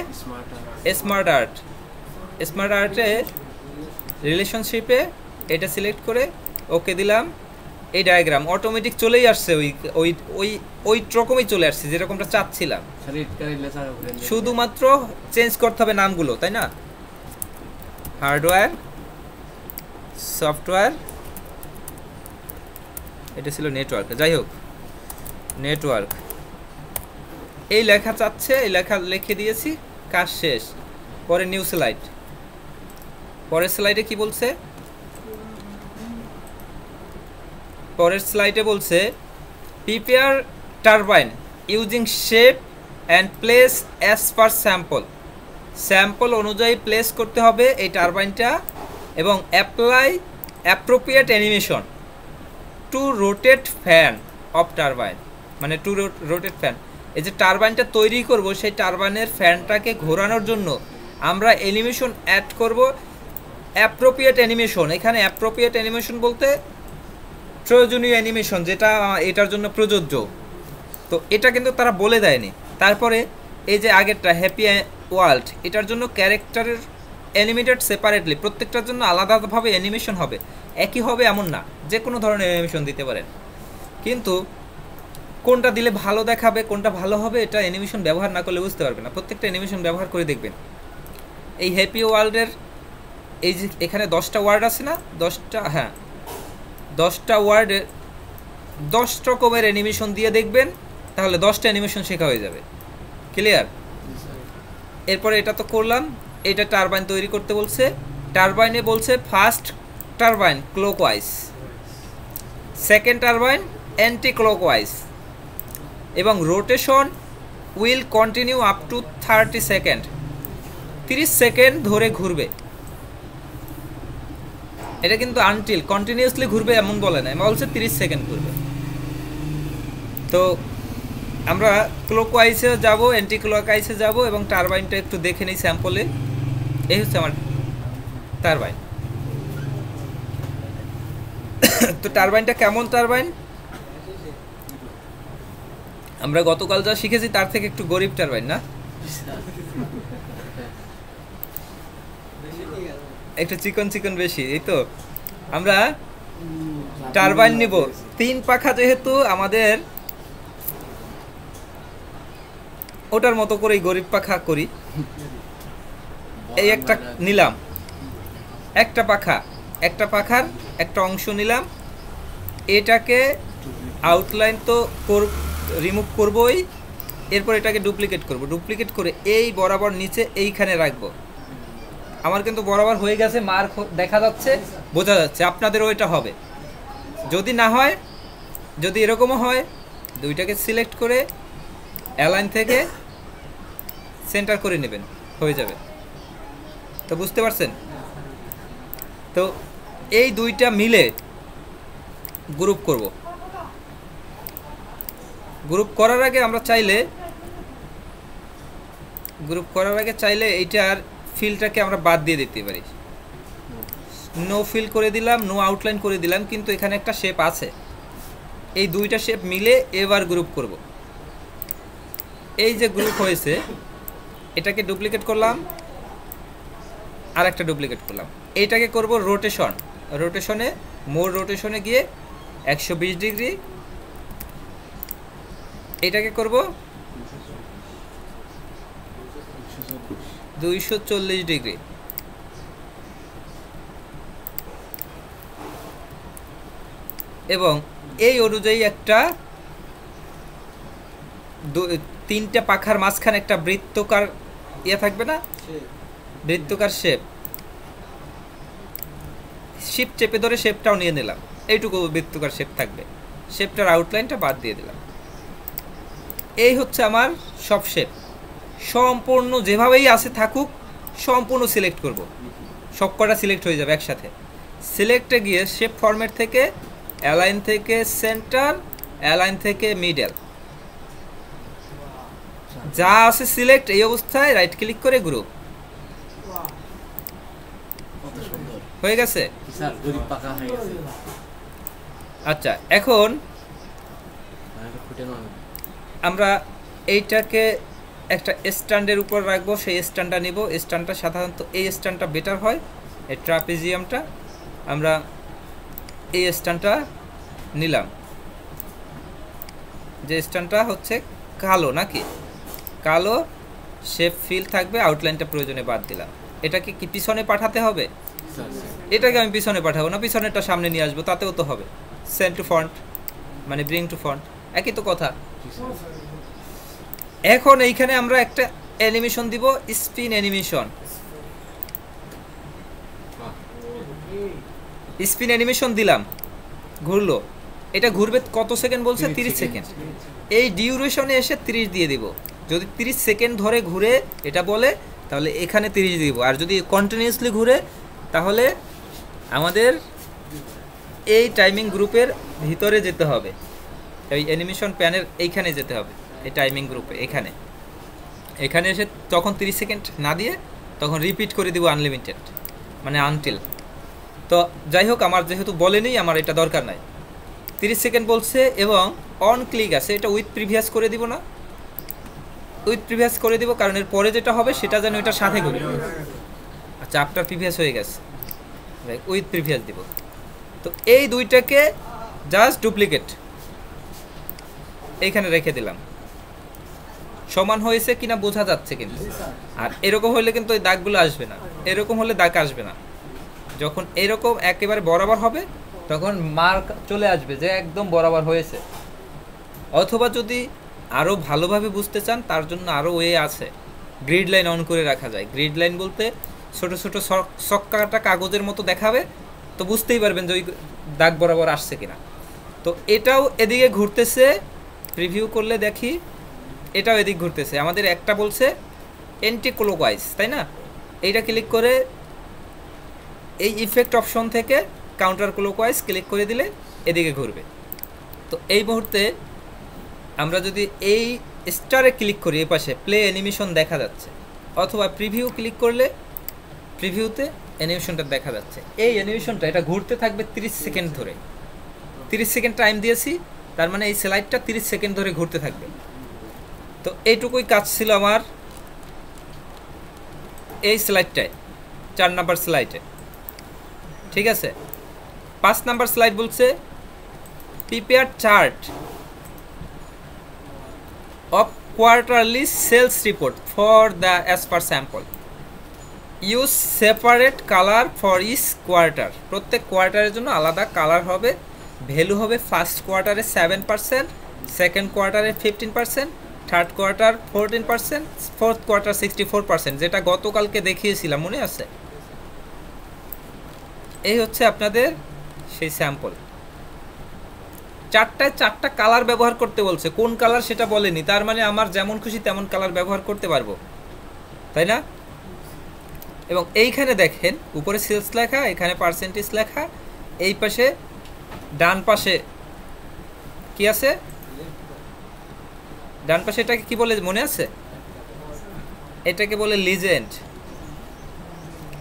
স্মার্ট আর্টে রিলেশনশিপে এটা সিলেক্ট করে ওকে দিলাম। এই ডায়াগ্রাম অটোমেটিক চলেই আসছে, ওই ওই ওই ওই রকমই চলে আসছে যেরকমটা চাচ্ছিলাম, শুধুমাত্র চেঞ্জ করতে হবে নামগুলো, তাই না? হার্ডওয়্যার, সফটওয়্যার, এটা ছিল নেটওয়ার্ক, যাই হোক নেটওয়ার্ক এই লেখা চাচ্ছে, এই লেখা লিখে দিয়েছি, কাজ শেষ। পরে নিউ স্লাইড, পরের স্লাইডে কি বলছে, পরের স্লাইডে বলছে prepare turbine using shape and place as per sample অনুযায়ী প্লেস করতে হবে এই টারবাইনটা, এবং apply appropriate animation to rotate fan of turbine, মানে টু রোটেট ফ্যান। এই যে টারবাইনটা তৈরি করব সেই টারবাইনের ফ্যানটাকে ঘোরানোর জন্য আমরা অ্যানিমেশন অ্যাড করব, অ্যাপ্রোপ্রিয়েট অ্যানিমেশন। এখানে অ্যাপ্রোপ্রিয়েট অ্যানিমেশন বলতে প্রয়োজনীয় অ্যানিমেশন যেটা এটার জন্য প্রযোজ্য, তো এটা কিন্তু তারা বলে দেয়নি। তারপরে এই যে আগেরটা হ্যাপি ওয়ার্ল্ড, এটার জন্য ক্যারেক্টারের অ্যানিমেটেড সেপারেটলি, প্রত্যেকটার জন্য আলাদাভাবে অ্যানিমেশন হবে, একই হবে এমন না, যে কোনো ধরনের অ্যানিমেশন দিতে পারেন, কিন্তু কোনটা দিলে ভালো দেখাবে কোনটা ভালো হবে এটা অ্যানিমেশন ব্যবহার না করলে বুঝতে পারবেন না। প্রত্যেকটা অ্যানিমেশন ব্যবহার করে দেখবেন। এই হ্যাপি ওয়ার্ল্ডের এই যে এখানে 10টা ওয়ার্ড আছে না, 10টা, হ্যাঁ 10টা ওয়ার্ডের 10 রকমের অ্যানিমেশন দিয়ে দেখবেন, তাহলে 10টা অ্যানিমেশন শেখা হয়ে যাবে। ক্লিয়ার? এরপরে এটা তো করলাম, এটা টারবাইন তৈরি করতে বলছে, টারবাইনে বলছে first turbine clockwise, second turbine anti clockwise, এবং rotation will continue up to 30 second, 30 second ধরে ঘুরবে। এটা কিন্তু আনটিল কন্টিনিউয়াসলি ঘুরবে এমন বলে না, বলছে 30 সেকেন্ড ঘুরবে। তো আমরা ক্লকওয়াইজে যাব, অ্যান্টি ক্লকওয়াইজে যাব, এবং টারবাইনটা একটু দেখে নিই স্যাম্পলে। এই হচ্ছে আমার টারবাইন। তো টারবাইনটা কেমন টারবাইন, আমরা গতকাল যা শিখেছি তার থেকে একটু গরিব টারবাইন না, একটু চিকন বেশি। এই তো আমরা টারবাইন নিব 3 পাখা, যেহেতু আমাদের ওটার মতো করেই গরিব পাখা করি। এই একটা নিলাম, একটা পাখার একটা অংশ নিলাম, এটাকে আউটলাইন তো রিমুভ করবই, এরপর এটাকে ডুপ্লিকেট করে এই বরাবর নিচে এইখানে রাখবো। আমার কিন্তু বরাবর হয়ে গেছে, মার্ক দেখা যাচ্ছে, বোঝা যাচ্ছে, আপনাদেরও এটা হবে। যদি না হয়, যদি এরকমও হয়, দুইটাকে সিলেক্ট করে অ্যালাইন থেকে সেন্টার করে নেবেন, হয়ে যাবে। তো বুঝতে পারছেন? তো এই দুইটা মিলে গ্রুপ করব। গ্রুপ করার আগে আমরা চাইলে এইটার ফিলটাকে আমরা বাদ দিয়ে দিতে পারি, নো ফিল করে দিলাম, নো আউটলাইন করে দিলাম, কিন্তু এখানে একটা শেপ আছে, এই দুইটা শেপ মিলে এবার গ্রুপ করব। এই যে গ্রুপ হয়েছে, এটাকে ডুপ্লিকেট করলাম, আর একটা ডুপ্লিকেট করলাম, এইটাকে করব রোটেশনে, মোর রোটেশনে গিয়ে 120 ডিগ্রি, এটাকে করব 240 ডিগ্রি, এবং এই অনুযায়ী একটা 3টা পাখার মাঝখানে একটা বৃত্তকার থাকবে না, বৃত্তকার শেপ, শিপ চেপে ধরে শেপটাও নিয়ে নিলাম, এইটুকু বৃত্তকার শেপ থাকবে, শেপটার আউটলাইনটা বাদ দিয়ে দিলাম। এই হচ্ছে আমার সব শেপ, সম্পূর্ণ যেভাবেই আছে থাকুক, সম্পূর্ণ সিলেক্ট করব, সবকটা সিলেক্ট হয়ে যাবে একসাথে। সিলেক্টে গিয়ে শেপ ফরম্যাট থেকে অ্যালাইন থেকে সেন্টার, অ্যালাইন থেকে মিডল, যা আছে সিলেক্ট, এই অবস্থায় রাইট ক্লিক করে গ্রুপ, হয়ে গেছে স্যার গরিব পাকা হয়ে গেছে। আচ্ছা, এখন এটা ফুটে না। আমরা এইটাকে একটা স্ট্যান্ডের উপর রাখবো, সেই স্ট্যান্ডটা নিব। স্ট্যান্ডটা সাধারণত এই স্ট্যান্ডটা বেটার হয়, এই ট্রাপিজিয়ামটা। আমরা এই স্ট্যান্ডটা নিলাম, যে স্ট্যান্ডটা হচ্ছে কালো নাকি, কালো শেপ ফিল থাকবে, আউটলাইনটা প্রয়োজনে বাদ দিলাম। এটাকে কি পিছনে পাঠাতে হবে? এটাকে আমি পিছনে পাঠাবো না, পিছনেরটা সামনে নিয়ে আসবো, তাতেও তো হবে। সেন্ড টু ফন্ট মানে ব্রিং টু ফন্ট, একই তো কথা। এখন এইখানে আমরা একটা অ্যানিমেশন দিব, স্পিন অ্যানিমেশন। স্পিন অ্যানিমেশন দিলাম, ঘুরলো। এটা ঘুরবে কত সেকেন্ড বলছে? 30 সেকেন্ড। এই ডিউরেশনে এসে 30 দিয়ে দিব। যদি 30 সেকেন্ড ধরে ঘুরে এটা বলে, তাহলে এখানে 30 দিব। আর যদি কন্টিনিউয়াসলি ঘুরে, তাহলে আমাদের এই টাইমিং গ্রুপের ভিতরে যেতে হবে, এই অ্যানিমেশন প্যানের এইখানে যেতে হবে, এই টাইমিং গ্রুপে এখানে। এখানে এসে তখন 30 সেকেন্ড না দিয়ে তখন রিপিট করে দিব আনলিমিটেড, মানে আনটিল। তো যাই হোক, আমার যেহেতু বলেনি, আমার এটা দরকার নাই। 30 সেকেন্ড বলছে এবং অন ক্লিক আছে, এটা উইথ প্রিভিয়াস করে দিব না? উইথ প্রিভিয়াস করে দিব, কারণ এর পরে যেটা হবে সেটা যেন এটার সাথে করি। আচ্ছা, আফটার প্রিভিয়াস হয়ে গেছে, উইথ প্রিভিয়াস দিব। তো এই দুইটাকে জাস্ট ডুপ্লিকেট এইখানে রেখে দিলাম। সমান হয়েছে কিনা বোঝা যাচ্ছে কিন্তু। আর এরকম হলে কিন্তু ওই দাগগুলো আসবে না, এরকম হলে দাগ আসবে না। যখন এরকম একেবারে বরাবর হবে, তখন মার্ক চলে আসবে যে একদম বরাবর হয়েছে। অথবা যদি আরও ভালোভাবে বুঝতে চান, তার জন্য আরও ওয়ে আছে। গ্রিড লাইন অন করে রাখা যায়। গ্রিড লাইন বলতে ছোট ছোট ছক্কাটা কাগজের মতো দেখাবে, তো বুঝতেই পারবেন যে ওই দাগ বরাবর আসছে কিনা। তো এটাও এদিকে ঘুরতেছে, প্রিভিউ করলে দেখি এটাও এদিক ঘুরতেছে। আমাদের একটা বলছে এন্টি ক্লকওয়াইজ, তাই না? এইটা ক্লিক করে এই ইফেক্ট অপশন থেকে কাউন্টার ক্লকওয়াইজ ক্লিক করে দিলে এদিকে ঘুরবে। তো এই মুহূর্তে আমরা যদি এই স্টারে ক্লিক করি, এই পাশে প্লে অ্যানিমেশন দেখা যাচ্ছে, অথবা প্রিভিউ ক্লিক করলে প্রিভিউতে অ্যানিমেশনটা দেখা যাচ্ছে। এই অ্যানিমেশনটা এটা ঘুরতে থাকবে 30 সেকেন্ড ধরে। 30 সেকেন্ড টাইম দিয়েছি, তার মানে এই স্লাইডটা 30 সেকেন্ড ধরে ঘুরতে থাকবে। তো এইটুকুই কাজ ছিল আমার এই স্লাইডটায়, 4 নাম্বার স্লাইডে। ঠিক আছে, 5 নাম্বার স্লাইড বলছে prepare chart of quarterly sales report for the as per sample. Use separate color for each quarter. প্রত্যেক কোয়ার্টারের জন্য আলাদা কালার হবে। ভ্যালু হবে ফার্স্ট কোয়ার্টারে 7%, সেকেন্ড কোয়ার্টারে 15%, থার্ড কোয়ার্টার 14%, ফোর্থ কোয়ার্টার 64%, যেটা গতকালকে দেখিয়েছিলাম, মনে আছে? এই হচ্ছে আপনাদের সেই স্যাম্পল। চারটায় 4টা কালার ব্যবহার করতে বলছে, কোন কালার সেটা বলেনি। তার মানে আমার যেমন খুশি তেমন কালার ব্যবহার করতে পারবো, তাই না? এবং এইখানে দেখেন উপরে সেলস লেখা, এখানে পার্সেন্টেজ লেখা, এই পাশে ডান পাশে কি আছে? ডান পাশে এটাকে কি বলে মনে আছে? এটাকে বলে লিজেন্ড।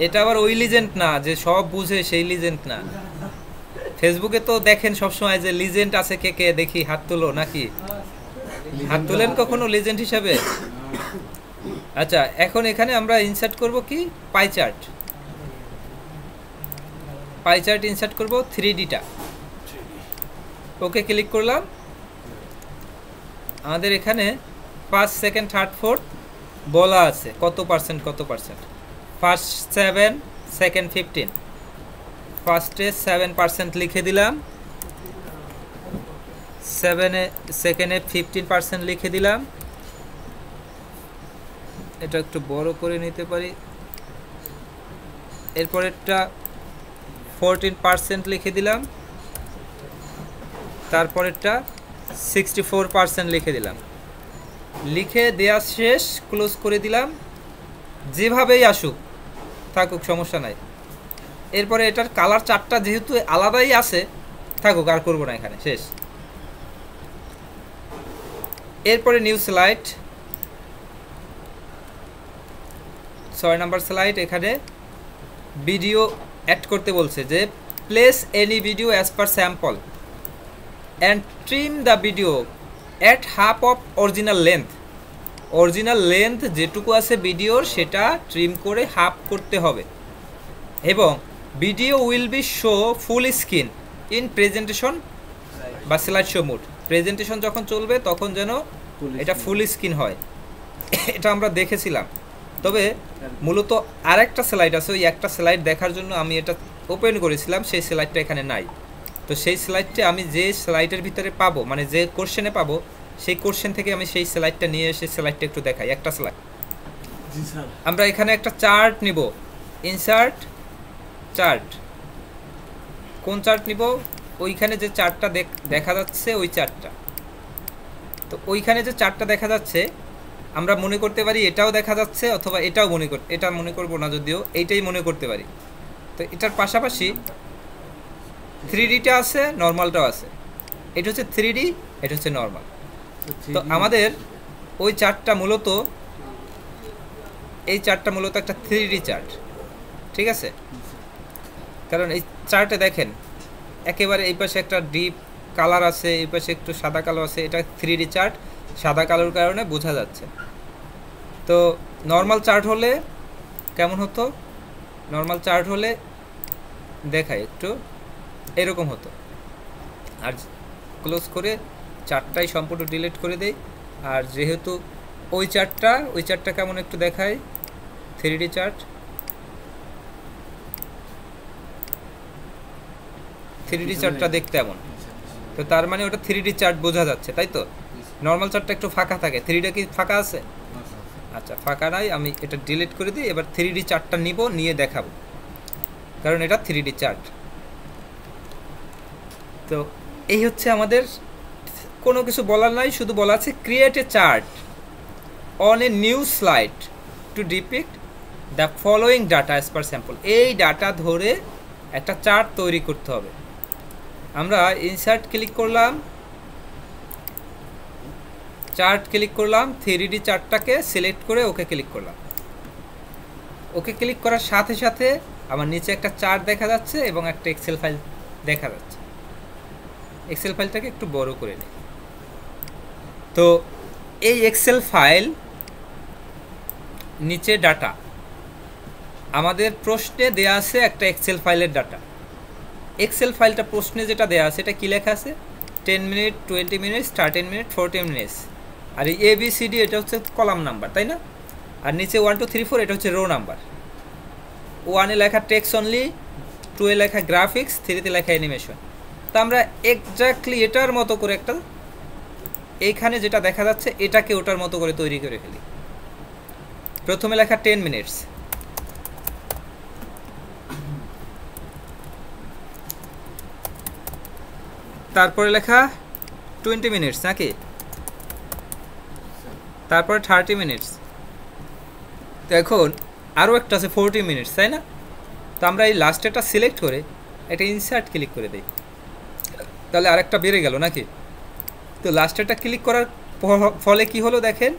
এটা আবার ওই লিজেন্ড না যে সব বুঝে, সেই লিজেন্ড না। ফেসবুকে তো দেখেন সবসময় যে লিজেন্ড আছে কে কে, দেখি হাত তোলো, নাকি হাত তোলেন কখনো লিজেন্ড হিসাবে? আচ্ছা, এখন এখানে আমরা ইনসার্ট করব কি pie chart. Pie chart insert করব 3Dটা। ওকে ক্লিক করলাম। আমাদের এখানে 1st, 2nd, 3rd, 4th বলা আছে কত পার্সেন্ট কত পার্সেন্ট। First 7, second 15। ফার্স্টে 7% লিখে দিলাম, 7-এ 15% লিখে দিলাম। এটা একটু বড় করে নিতে পারি। এরপরেরটা 14% লিখে দিলাম, তারপরেরটা 64% লিখে দিলাম। লিখে দেওয়া শেষ, ক্লোজ করে দিলাম। যেভাবেই আসুক থাকুক, সমস্যা নাই। এরপরে এটার কালার চারটা যেহেতু আলাদাই আছে, থাকুক, আর করবো না, এখানে শেষ। এরপরে নিউ স্লাইড, 6 নাম্বার স্লাইড। এখানে ভিডিও অ্যাড করতে বলছে যে place any video as per sample and trim the video at half of original length. Original length যেটুকু আছে ভিডিওর সেটা ট্রিম করে হাফ করতে হবে, এবং video will be show full screen in presentation বা স্লাইড শো মোড। প্রেজেন্টেশন যখন চলবে তখন যেন এটা ফুল স্ক্রিন হয়। এটা আমরা দেখেছিলাম, তবে মূলত আরেকটা স্লাইড আছে, ওই একটা স্লাইড দেখার জন্য আমি এটা ওপেন করেছিলাম, সেই স্লাইডটা এখানে নাই। তো সেই স্লাইডটা আমি যে স্লাইডের ভিতরে পাবো, মানে যে কোশ্চেনে পাবো, সেই কোশ্চেন থেকে আমি সেই স্লাইডটা নিয়ে এসে স্লাইডটা একটু দেখাই। একটা স্লাইড আমরা এখানে একটা চার্ট নিব, ইনসার্ট চার্ট। কোন চার্ট নিব? ওইখানে যে চার্টটা দেখা যাচ্ছে ওই চার্টটা। তো ওইখানে যে চার্টটা দেখা যাচ্ছে আমরা মনে করতে পারি এটাও দেখা যাচ্ছে, অথবা এটাও এটা মনে করব না, যদিও এইটাই মনে করতে পারি। তো এটার পাশাপাশি 3Dটা আছে, নর্মালটাও আছে। এটা হচ্ছে 3D, এটা হচ্ছে নর্মাল। তো আমাদের ওই চার্টটা মূলত, এই চার্টটা মূলত একটা 3D চার্ট, ঠিক আছে? কারণ এই চার্টে দেখেন একেবারে এই পাশে একটা ডিপ কালার আছে, এই পাশে একটু সাদা কালো আছে। এটা 3D চার্ট, সাদা কালোর কারণে বোঝা যাচ্ছে। তো নর্মাল চার্ট হলে কেমন হতো? নর্মাল চার্ট হলে দেখাই একটু এরকম হতো। আর ক্লোজ করে চার্টটাই সম্পূর্ণ ডিলিট করে দেই। আর যেহেতু ওই চার্টটা কেমন একটু দেখাই, 3D চার্ট, 3D চার্টটা দেখতে এমন। তো তার মানে ওটা 3D চার্ট বোঝা যাচ্ছে, তাই তো? নর্মাল চার্টটা একটু ফাঁকা থাকে, 3Dটা কি ফাঁকা আছে? আচ্ছা, ফাঁকা নাই, আমি এটা ডিলিট করে দিই। এবার 3D চার্টটা নিয়ে দেখাবো, কারণ এটা 3D চার্ট। তো এই হচ্ছে আমাদের, কোনো কিছু বলার নাই, শুধু বলা আছে create a chart on a new slide two depict the following data as per sample. এই ডাটা ধরে একটা চার্ট তৈরি করতে হবে। আমরা ইনসার্ট ক্লিক করলাম, চার্ট ক্লিক করলাম, 3D চার্টটাকে সিলেক্ট করে ওকে ক্লিক করলাম। ওকে ক্লিক করার সাথে সাথে আমার নিচে একটা চার্ট দেখা যাচ্ছে এবং একটা এক্সেল ফাইল দেখা যাচ্ছে। এক্সেল ফাইলটাকে একটু বড় করে নিই। তো এই এক্সেল ফাইল, নিচে ডাটা, আমাদের প্রশ্নে দেয়া আছে একটা এক্সেল ফাইলের ডাটা। এক্সেল ফাইলটা প্রশ্নে যেটা দেয়া আছে এটা কী লেখা আছে? 10 মিনিট, 20 মিনিটস, 13 মিনিট, 14 মিনিটস। আর এই ABCD এটা হচ্ছে কলাম নাম্বার, তাই না? আর নিচে 1 2 3 4 এটা হচ্ছে রো নাম্বার। 1 এ লেখা টেক্সট অনলি, 2 এ লেখা গ্রাফিক্স, 3 তে লেখা অ্যানিমেশন। তো আমরা এক্স্যাক্টলি এটার মতো করে একটা, এইখানে যেটা দেখা যাচ্ছে এটাকে ওটার মতো করে তৈরি করে ফেলি। প্রথমে লেখা 10 মিনিটস, তারপরে লেখা 20 মিনিটস নাকি, তারপরে 30 মিনিটস। তো এখন আরও একটা আছে 40 মিনিটস, তাই না? তো আমরা এই লাস্টেরটা সিলেক্ট করে একটা ইনসার্ট ক্লিক করে দিই, তাহলে আরেকটা বেড়ে গেল নাকি? তো লাস্টেরটা ক্লিক করার ফলে কি হলো দেখেন,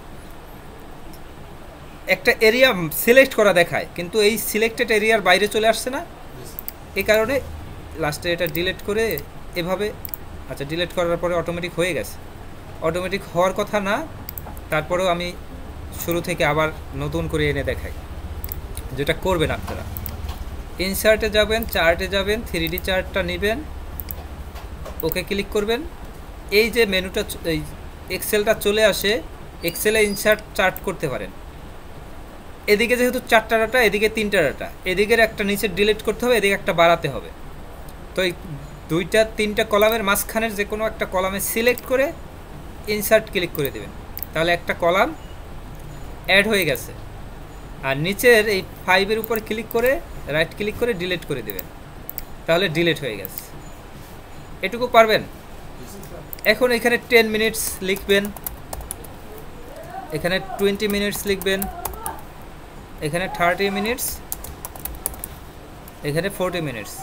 একটা এরিয়া সিলেক্ট করা দেখায়, কিন্তু এই সিলেক্টেড এরিয়ার বাইরে চলে আসছে না। এই কারণে লাস্টে এটা ডিলিট করে এভাবে, আচ্ছা ডিলিট করার পরে অটোমেটিক হয়ে গেছে। অটোমেটিক হওয়ার কথা না, তারপরেও আমি শুরু থেকে আবার নতুন করে এনে দেখাই, যেটা করবেন আপনারা। ইনসার্টে যাবেন, চার্টে যাবেন, 3D চার্টটা নেবেন, ওকে ক্লিক করবেন। এই যে মেনুটা, এই এক্সেলটা চলে আসে, এক্সেলে ইনসার্ট চার্ট করতে পারেন। এদিকে যেহেতু 4টা ডাটা, এদিকে 3টা ডাটা, এদিকের একটা নিচে ডিলিট করতে হবে, এদিকে একটা বাড়াতে হবে। তো এই 2টা 3টা কলামের মাঝখানের যে কোনো একটা কলামে সিলেক্ট করে ইনসার্ট ক্লিক করে দেবেন, তাহলে একটা কলাম অ্যাড হয়ে গেছে। আর নিচের এই 5-এর উপর ক্লিক করে রাইট ক্লিক করে ডিলিট করে দেবেন, তাহলে ডিলিট হয়ে গেছে। এটুকু পারবেন? এখন এখানে 10 মিনিটস লিখবেন, এখানে 20 মিনিটস লিখবেন, এখানে 30 মিনিটস, এখানে 40 মিনিটস।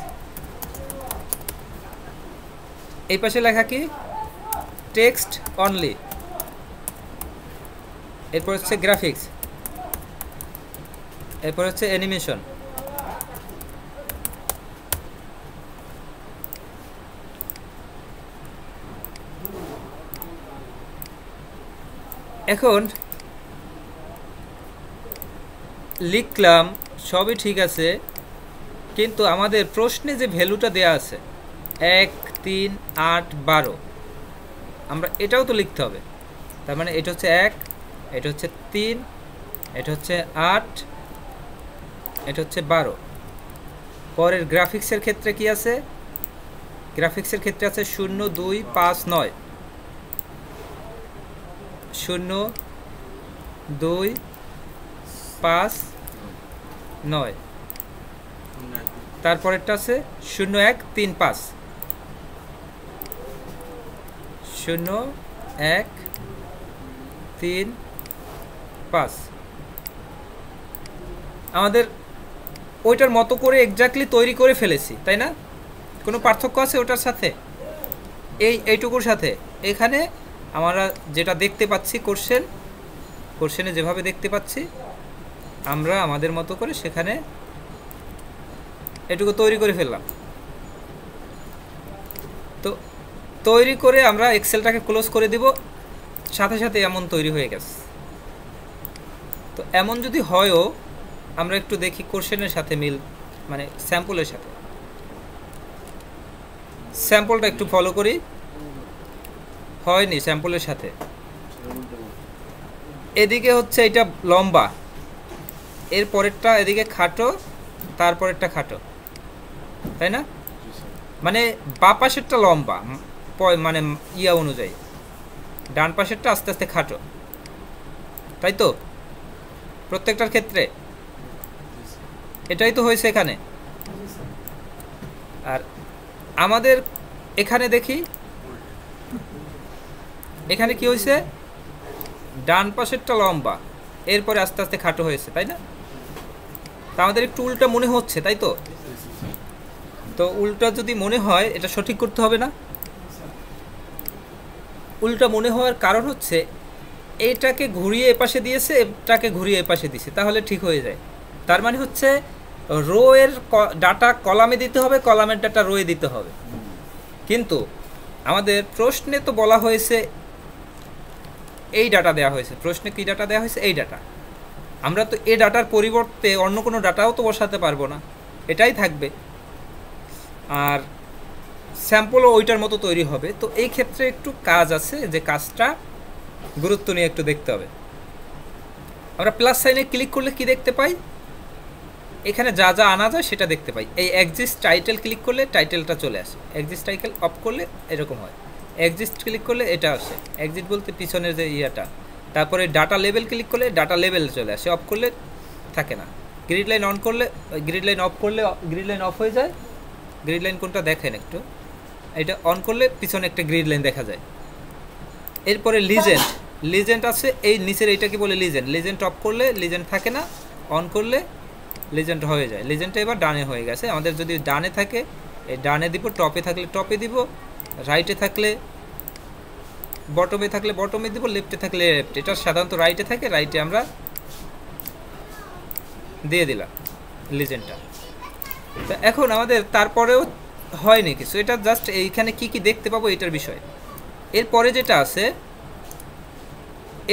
এই পাশে লেখা কি? টেক্সট অনলি, এরপর হচ্ছে গ্রাফিক্স, এরপর হচ্ছে অ্যানিমেশন, এখন লিখলাম সবই ঠিক আছে, কিন্তু আমাদের প্রশ্নে যে ভ্যালুটা দেয়া আছে 1 3 8 12, আমরা এটাও তো লিখতে হবে। তার মানে এটা হচ্ছে 1, এটা হচ্ছে 3, এটা হচ্ছে 8, এটা হচ্ছে 12। পরের গ্রাফিক্সের ক্ষেত্রে কি আছে? গ্রাফিক্সের ক্ষেত্রে আছে 0 2 5 9, 0 2 5 9। তারপরেরটা আছে 0 1 3 5, 0 1 3 5। আমাদের ওইটার মতো করে এক্স্যাক্টলি তৈরি করে ফেলেছি, তাই না? কোনো পার্থক্য আছে ওটার সাথে? এইটুকুর সাথে এখানে আমরা যেটা দেখতে পাচ্ছি কোশ্চেনে যেভাবে দেখতে পাচ্ছি, আমরা আমাদের মতো করে সেখানে এটুকু তৈরি করে ফেললাম। তো তৈরি করে আমরা এক্সেলটাকে ক্লোজ করে দিব, সাথে সাথে এমন তৈরি হয়ে গেছে। তো এমন যদি হয়ও, আমরা একটু দেখি কোশ্চেনের সাথে মিল, মানে স্যাম্পলের সাথে। স্যাম্পলটা একটু ফলো করি। হয়নি স্যাম্পলের সাথে। এদিকে হচ্ছে এটা লম্বা, এর পরেরটা এদিকে খাটো, তারপরেরটা খাটো, তাই না? মানে বাঁ পাশেরটা লম্বা মানে ইয়া অনুযায়ী, ডান পাশেরটা আস্তে আস্তে খাটো, তাই তো? প্রত্যেকটার ক্ষেত্রে এটাই তো হয়েছে এখানে। আর আমাদের এখানে দেখি, এখানে কি হয়েছে? ডান পাশেরটা লম্বা, এরপরে আস্তে আস্তে খাটো হয়েছে, তাই না? তা আমাদের একটু উল্টা মনে হচ্ছে, তাই তো? তো উল্টা যদি মনে হয়, এটা সঠিক করতে হবে না? উল্টা মনে হওয়ার কারণ হচ্ছে এইটাকে ঘুরিয়ে এপাশে দিয়েছে, এটাকে ঘুরিয়ে এপাশে দিয়েছে, তাহলে ঠিক হয়ে যায়। তার মানে হচ্ছে রো এর ডাটা কলামে দিতে হবে, কলামের ডাটা রোয়ে দিতে হবে। কিন্তু আমাদের প্রশ্নে তো বলা হয়েছে এই ডাটা দেওয়া হয়েছে। প্রশ্নে কি ডাটা দেওয়া হয়েছে? এই ডাটা। আমরা তো এই ডাটার পরিবর্তে অন্য কোনো ডাটাও তো বসাতে পারবো না, এটাই থাকবে। আর স্যাম্পলও ওইটার মতো তৈরি হবে। তো এই ক্ষেত্রে একটু কাজ আছে, যে কাজটা গুরুত্ব নিয়ে একটু দেখতে হবে। আমরা প্লাস সাইনে ক্লিক করলে কি দেখতে পাই? এখানে যা যা আনা যায় সেটা দেখতে পাই। এই এক্সিস্ট টাইটেল ক্লিক করলে টাইটেলটা চলে আসে। এক্সিস্ট টাইটেল অফ করলে এরকম হয়। এক্সিস্ট ক্লিক করলে এটা আসে, এক্সিট বলতে পিছনের যে ইয়াটা। তারপরে ডাটা লেভেল ক্লিক করলে ডাটা লেভেল চলে আসে, অফ করলে থাকে না। গ্রিড লাইন অন করলে, গ্রিড লাইন অফ করলে গ্রিড লাইন অফ হয়ে যায়। গ্রিড লাইন কোনটা দেখেন একটু, এটা অন করলে পিছনে একটা গ্রিড লাইন দেখা যায়। এরপরে লিজেন্ড, লিজেন্ড আছে এই নিচের, এইটাকে বলে লিজেন্ড। লিজেন্ড অফ করলে লিজেন্ড থাকে না, অন করলে লিজেন্ড হয়ে যায়। লিজেন্ডটা এবার ডানে হয়ে গেছে। আমাদের যদি ডানে থাকে এই ডানে দিব, টপে থাকলে টপে দিব, রাইটে থাকলে বটমে থাকলে বটমে দিব, লেফটে থাকলে লেফট। এটা সাধারণত রাইটে থাকে, রাইটে আমরা দিয়ে দিলাম লিজেন্ডটা। তো এখন আমাদের তারপরেও হয়নি কিছু, এটা জাস্ট এইখানে কি কি দেখতে পাবো এটার বিষয়। এরপরে যেটা আছে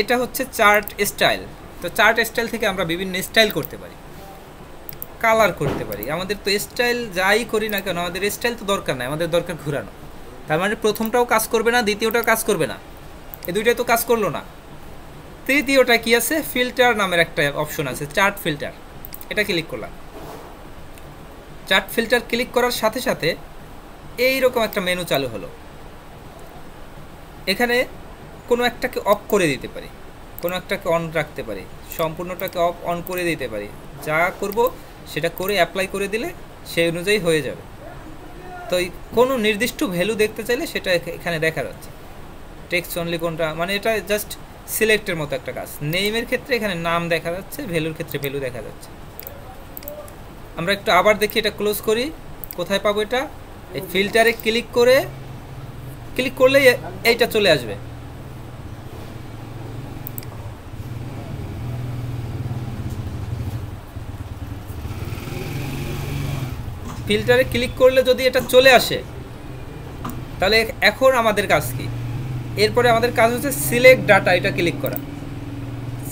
এটা হচ্ছে চার্ট স্টাইল। তো চার্ট স্টাইল থেকে আমরা বিভিন্ন স্টাইল করতে পারি, কালার করতে পারি। আমাদের তো স্টাইল যাই করি না কেন, আমাদের স্টাইল তো দরকার নাই, আমাদের দরকার ঘোরানো। তার মানে প্রথমটাও কাজ করবে না, দ্বিতীয়টাও কাজ করবে না, এই দুইটাই তো কাজ করলো না। তৃতীয়টা কি আছে? ফিল্টার নামের একটা অপশন আছে, চার্ট ফিল্টার। এটা ক্লিক করলাম। চার্ট ফিল্টার ক্লিক করার সাথে সাথে এইরকম একটা মেনু চালু হলো। এখানে কোনো একটাকে অফ করে দিতে পারি, কোনো একটাকে অন রাখতে পারি, সম্পূর্ণটাকে অফ অন করে দিতে পারি। যা করব সেটা করে অ্যাপ্লাই করে দিলে সেই অনুযায়ী হয়ে যাবে। তো কোনো নির্দিষ্ট ভ্যালু দেখতে চাইলে সেটা এখানে দেখা যাচ্ছে। টেক্সট অনলি কোনটা, মানে এটা জাস্ট সিলেক্টের মতো একটা কাজ। নেইমের ক্ষেত্রে এখানে নাম দেখা যাচ্ছে, ভ্যালুর ক্ষেত্রে ভ্যালু দেখা যাচ্ছে। আমরা একটু আবার দেখি, এটা ক্লোজ করি। কোথায় পাবো এটা? এই ফিল্টারে ক্লিক করলে এইটা চলে আসবে। ফিল্টারে ক্লিক করলে যদি এটা চলে আসে, তাহলে এখন আমাদের কাজ কি? এরপরে আমাদের কাজ হচ্ছে সিলেক্ট ডাটা, এটা ক্লিক করা।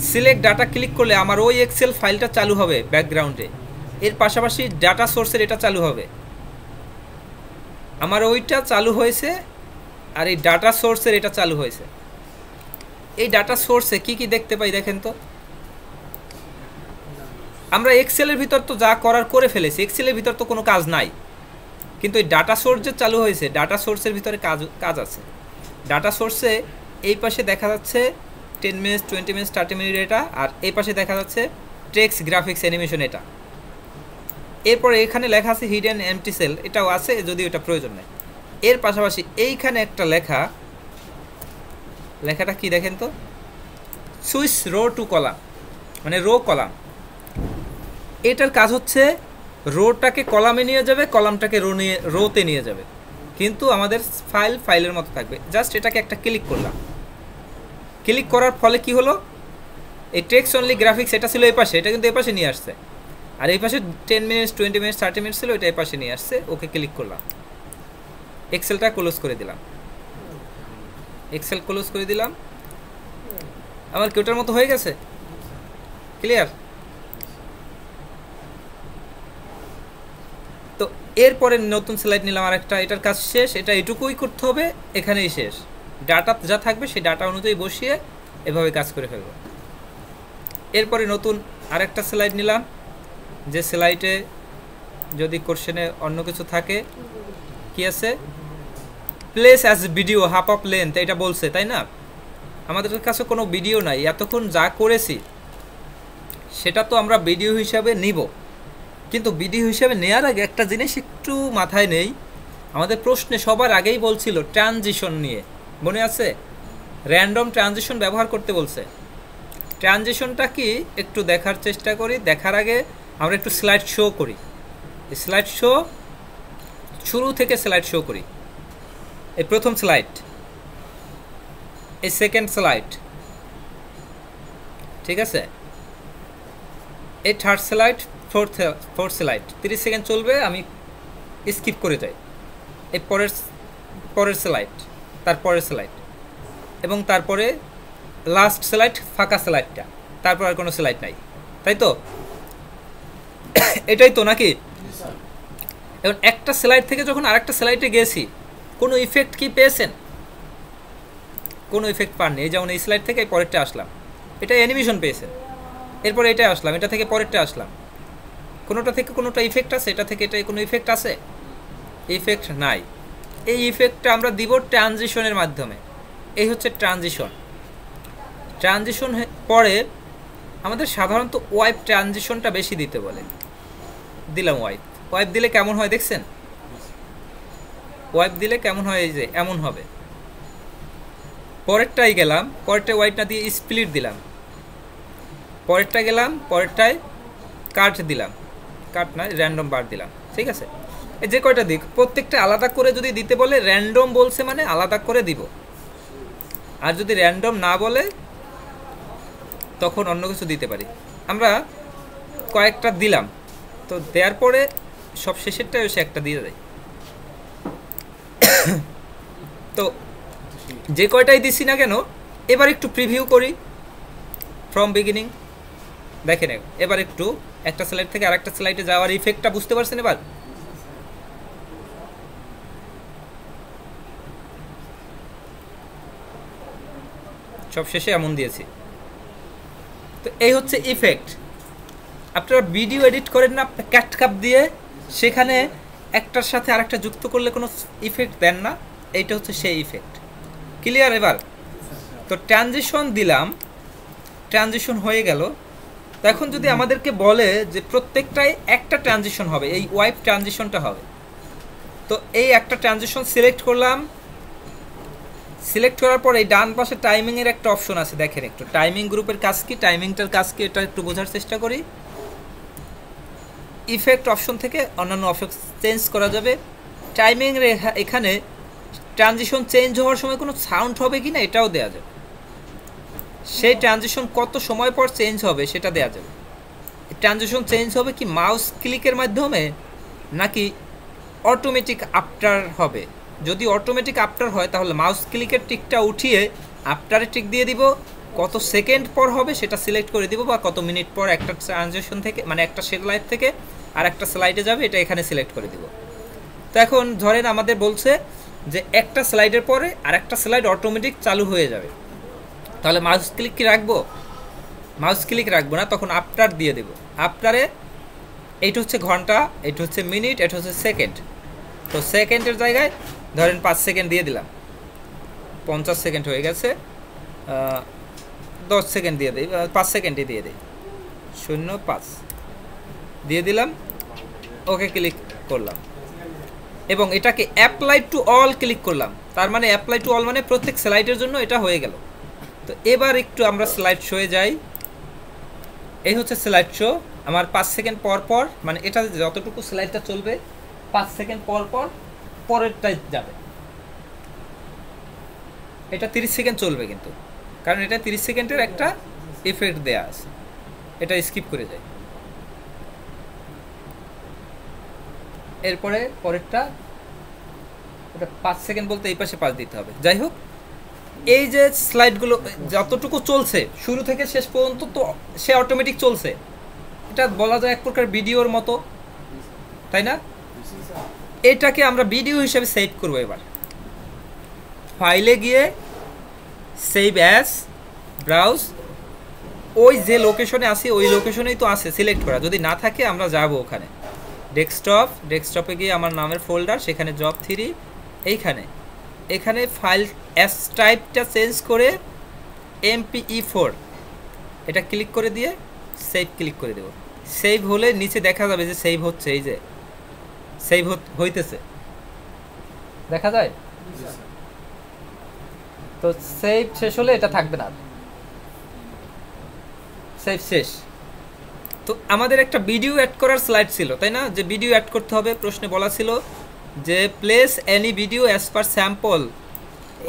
সিলেক্ট ডাটা ক্লিক করলে আমার ওই এক্সেল ফাইলটা চালু হবে ব্যাকগ্রাউন্ডে। এর পাশাপাশি ডাটা সোর্সের এটা চালু হবে। আমার ওইটা চালু হয়েছে আর এই ডাটা সোর্সের এটা চালু হয়েছে। এই ডাটা সোর্সে কি কি দেখতে পাই দেখেন তো। আমরা এক্সেলের ভিতর তো যা করার করে ফেলেছি, এক্সেলের ভিতর তো কোনো কাজ নাই, কিন্তু এই ডাটা সোর্স যে চালু হয়েছে, ডাটা সোর্সের ভিতরে কাজ আছে। ডাটা সোর্সে এই পাশে দেখা যাচ্ছে 10 মিনিট 20 মিনিট 30 মিনিট এটা, আর এই পাশে দেখা যাচ্ছে টেক্সট গ্রাফিক্স অ্যানিমেশন এটা। এরপরে এখানে লেখা আছে হিডেন এমটি সেল, এটাও আছে যদি এটা প্রয়োজন নেই। এর পাশাপাশি এইখানে একটা লেখাটা কি দেখেন তো, সুইচ রো টু কলাম, মানে রো কলাম। এটার কাজ হচ্ছে রোটাকে কলামে নিয়ে যাবে, কলামটাকে রোতে নিয়ে যাবে, কিন্তু আমাদের ফাইলের মতো থাকবে। জাস্ট এটাকে একটা ক্লিক করলাম, ক্লিক করার ফলে কি হলো, এই টেক্সট অনলি গ্রাফিক্স এটা ছিল এই পাশে, এটা কিন্তু এই পাশে নিয়ে আসছে। আর এই পাশে 10 মিনিট 20 মিনিট 30 মিনিট ছিল, এটা এই পাশে নিয়ে আসছে। ওকে ক্লিক করলাম, এক্সেলটা ক্লোজ করে দিলাম, এক্সেল ক্লোজ করে দিলাম। আমার কিউটার মতো হয়ে গেছে, ক্লিয়ার। তো এরপরে নতুন স্লাইড নিলাম আরেকটা, এটার কাজ শেষ। এটা এটুকুই করতে হবে, এখানেই শেষ। ডাটা যা থাকবে সেই ডাটা অনুযায়ী বসিয়ে এভাবে কাজ করে ফেলবো। এরপরে নতুন আরেকটা স্লাইড নিলাম, যে স্লাইডে যদি কোশ্চেনে অন্য কিছু থাকে, কি আছে, place as video half of length, এটা বলছে তাই না। আমাদের কাছে কোনো ভিডিও নাই, এতক্ষণ যা করেছি সেটা তো আমরা ভিডিও হিসাবে নিব, কিন্তু ভিডিও হিসাবে নেওয়ার আগে একটা জিনিস একটু মাথায় নেই। আমাদের প্রশ্নে সবার আগেই বলছিল ট্রানজিশন নিয়ে, মনে আছে, র্যান্ডম ট্রানজিশন ব্যবহার করতে বলছে। ট্রানজিশনটা কি একটু দেখার চেষ্টা করি। দেখার আগে আমরা একটু স্লাইড শো করি, স্লাইড শো শুরু থেকে স্লাইড শো করি। এই প্রথম স্লাইড, এই সেকেন্ড স্লাইড, ঠিক আছে, এই third slide, fourth slide. 30 second চলবে, আমি স্কিপ করে যাই। এই পরের স্লাইড, তারপরের স্লাইড, এবং তারপরে লাস্ট স্লাইড, ফাঁকা স্লাইডটা, তারপর আর কোনো স্লাইড নাই, তাই তো? এটাই তো নাকি? এখন একটা স্লাইড থেকে যখন আরেকটা স্লাইডে গেছি, কোনো ইফেক্ট কি পেয়েছেন? কোনো ইফেক্ট পাননি। এই যেমন এই স্লাইড থেকে পরেরটা আসলাম, এটা অ্যানিমেশন পেয়েছেন। এরপরে এটা আসলাম, এটা থেকে পরেরটা আসলাম, কোনোটা থেকে কোনোটা ইফেক্ট আছে, এটা থেকে এটাই কোনো ইফেক্ট আছে? ইফেক্ট নাই। এই ইফেক্টটা আমরা দিব ট্রানজিশনের মাধ্যমে। এই হচ্ছে ট্রানজিশন। ট্রানজিশন পরে আমাদের সাধারণত ওয়াইপ ট্রানজিশনটা বেশি দিতে বলে, দিলাম ওয়াইপ। ওয়াইপ দিলে কেমন হয় দেখছেন? ওয়াইপ দিলে কেমন হয়, এই যে এমন হবে। পরেরটাই গেলাম, পরেরটা ওয়াইপ না দিয়ে স্প্লিট দিলাম। পরেরটা গেলাম, পরেরটায় কাট দিলাম, কাট না র্যান্ডম বার দিলাম, ঠিক আছে। এই যে কয়টা দিক প্রত্যেকটা আলাদা করে যদি দিতে বলে, র্যান্ডম বলছে মানে আলাদা করে দিব। আর যদি র্যান্ডম না বলে তখন অন্য কিছু দিতে পারি। আমরা কয়েকটা দিলাম, তো দেওয়ার পরে সব শেষেরটাই এসে একটা দিয়ে দেয়। তো যে কয়টাই দিছি না কেন, এবার একটু প্রিভিউ করি ফ্রম বিগিনিং। দেখেন এবার একটু একটা স্লাইড থেকে আরেকটা স্লাইডে যাওয়ার ইফেক্টটা বুঝতে পারছেন? এবার সব শেষে এমন দিয়েছি। তো এই হচ্ছে ইফেক্ট। আপনারা ভিডিও এডিট করেন না ক্যাটকাপ দিয়ে, সেখানে একটার সাথে আরেকটা যুক্ত করলে কোনো ইফেক্ট দেন না, এইটা হচ্ছে সেই ইফেক্ট। ক্লিয়ার? এবার তো ট্রানজিশন দিলাম, ট্রানজিশন হয়ে গেল। তো এখন যদি আমাদেরকে বলে যে প্রত্যেকটাই একটা ট্রানজিশন হবে, এই ওয়াইপ ট্রানজিশনটা হবে, তো এই একটা ট্রানজিশন সিলেক্ট করলাম। সিলেক্ট করার পর এই ডান পাশে টাইমিংয়ের একটা অপশন আছে, দেখেন একটু টাইমিং গ্রুপের কাজ কি, টাইমিংটার কাজ কি, এটা একটু বোঝার চেষ্টা করি। ইফেক্ট অপশন থেকে অন্যান্য অপশন চেঞ্জ করা যাবে। টাইমিংয়ের এখানে ট্রানজিশন চেঞ্জ হওয়ার সময় কোনো সাউন্ড হবে কি না এটাও দেওয়া যাবে। সেই ট্রানজিশন কত সময় পর চেঞ্জ হবে সেটা দেওয়া যাবে। ট্রানজিশন চেঞ্জ হবে কি মাউস ক্লিকের মাধ্যমে নাকি অটোমেটিক আফটার হবে। যদি অটোমেটিক আফটার হয় তাহলে মাউস ক্লিকের টিকটা উঠিয়ে আফটারে টিক দিয়ে দিব, কত সেকেন্ড পর হবে সেটা সিলেক্ট করে দিব, বা কত মিনিট পর একটা ট্রানজেকশন থেকে মানে একটা স্লাইড থেকে আর একটা স্লাইডে যাবে এটা এখানে সিলেক্ট করে দিব। তো এখন ধরেন আমাদের বলছে যে একটা স্লাইডের পরে আর একটা স্লাইড অটোমেটিক চালু হয়ে যাবে, তাহলে মাউস ক্লিক কি রাখবো? মাউস ক্লিক রাখবো না, তখন আফটার দিয়ে দেব। আফটারে এইটা হচ্ছে ঘন্টা, এটা হচ্ছে মিনিট, এটা হচ্ছে সেকেন্ড। তো সেকেন্ডের জায়গায় ধরেন 5 সেকেন্ড দিয়ে দিলাম, 50 সেকেন্ড হয়ে গেছে, 10 সেকেন্ড দিয়ে দিই, 5 সেকেন্ডই দিয়ে দিই, 0.5 দিয়ে দিলাম, ওকে ক্লিক করলাম এবং এটাকে অ্যাপ্লাই টু অল ক্লিক করলাম। তার মানে অ্যাপ্লাই টু অল মানে প্রত্যেক স্লাইডের জন্য এটা হয়ে গেল। তো এবার একটু আমরা স্লাইড শোয়ে যাই। এই হচ্ছে স্লাইড শো। আমার 5 সেকেন্ড পর পর মানে এটা যতটুকু স্লাইডটা চলবে 5 সেকেন্ড পর পর পরেরটাই যাবে। এটা 30 সেকেন্ড চলবে কিন্তু, কারণ এটা 30 সেকেন্ডের একটা ইফেক্ট দেয়া আছে, এটা স্কিপ করে যায়। এরপরে পরেরটা ওটা 5 সেকেন্ড বলতে এই পাশে 5 দিতে হবে। যাই হোক, এই যে স্লাইডগুলো যতটুকু চলছে শুরু থেকে শেষ পর্যন্ত তো সে অটোমেটিক চলছে, এটা বলা যায় এক প্রকার ভিডিওর মতো, তাই না? এটাকে আমরা ভিডিও হিসেবে সেভ করবো। এবার ফাইলে গিয়ে সেভ অ্যাজ, ব্রাউজ, ওই যে লোকেশনে আসি ওই লোকেশনেই তো আছে সিলেক্ট করা, যদি না থাকে আমরা যাব ওখানে ডেস্কটপ, ডেস্কটপে গিয়ে আমার নামের ফোল্ডার, সেখানে জব 3, এখানে ফাইল অ্যাস টাইপটা চেঞ্জ করে MP4 এটা ক্লিক করে দিয়ে সেভ ক্লিক করে দেব। সেভ হলে নিচে দেখা যাবে যে সেভ হচ্ছে, এই যে সেভ হইতেছে দেখা যায়। তো সেভ শেষ হলে এটা থাকবে না, সেভ শেষ। তো আমাদের একটা ভিডিও অ্যাড করার স্লাইড ছিল, তাই না? যে ভিডিও অ্যাড করতে হবে, প্রশ্নে বলা ছিল যে place any video as per sample.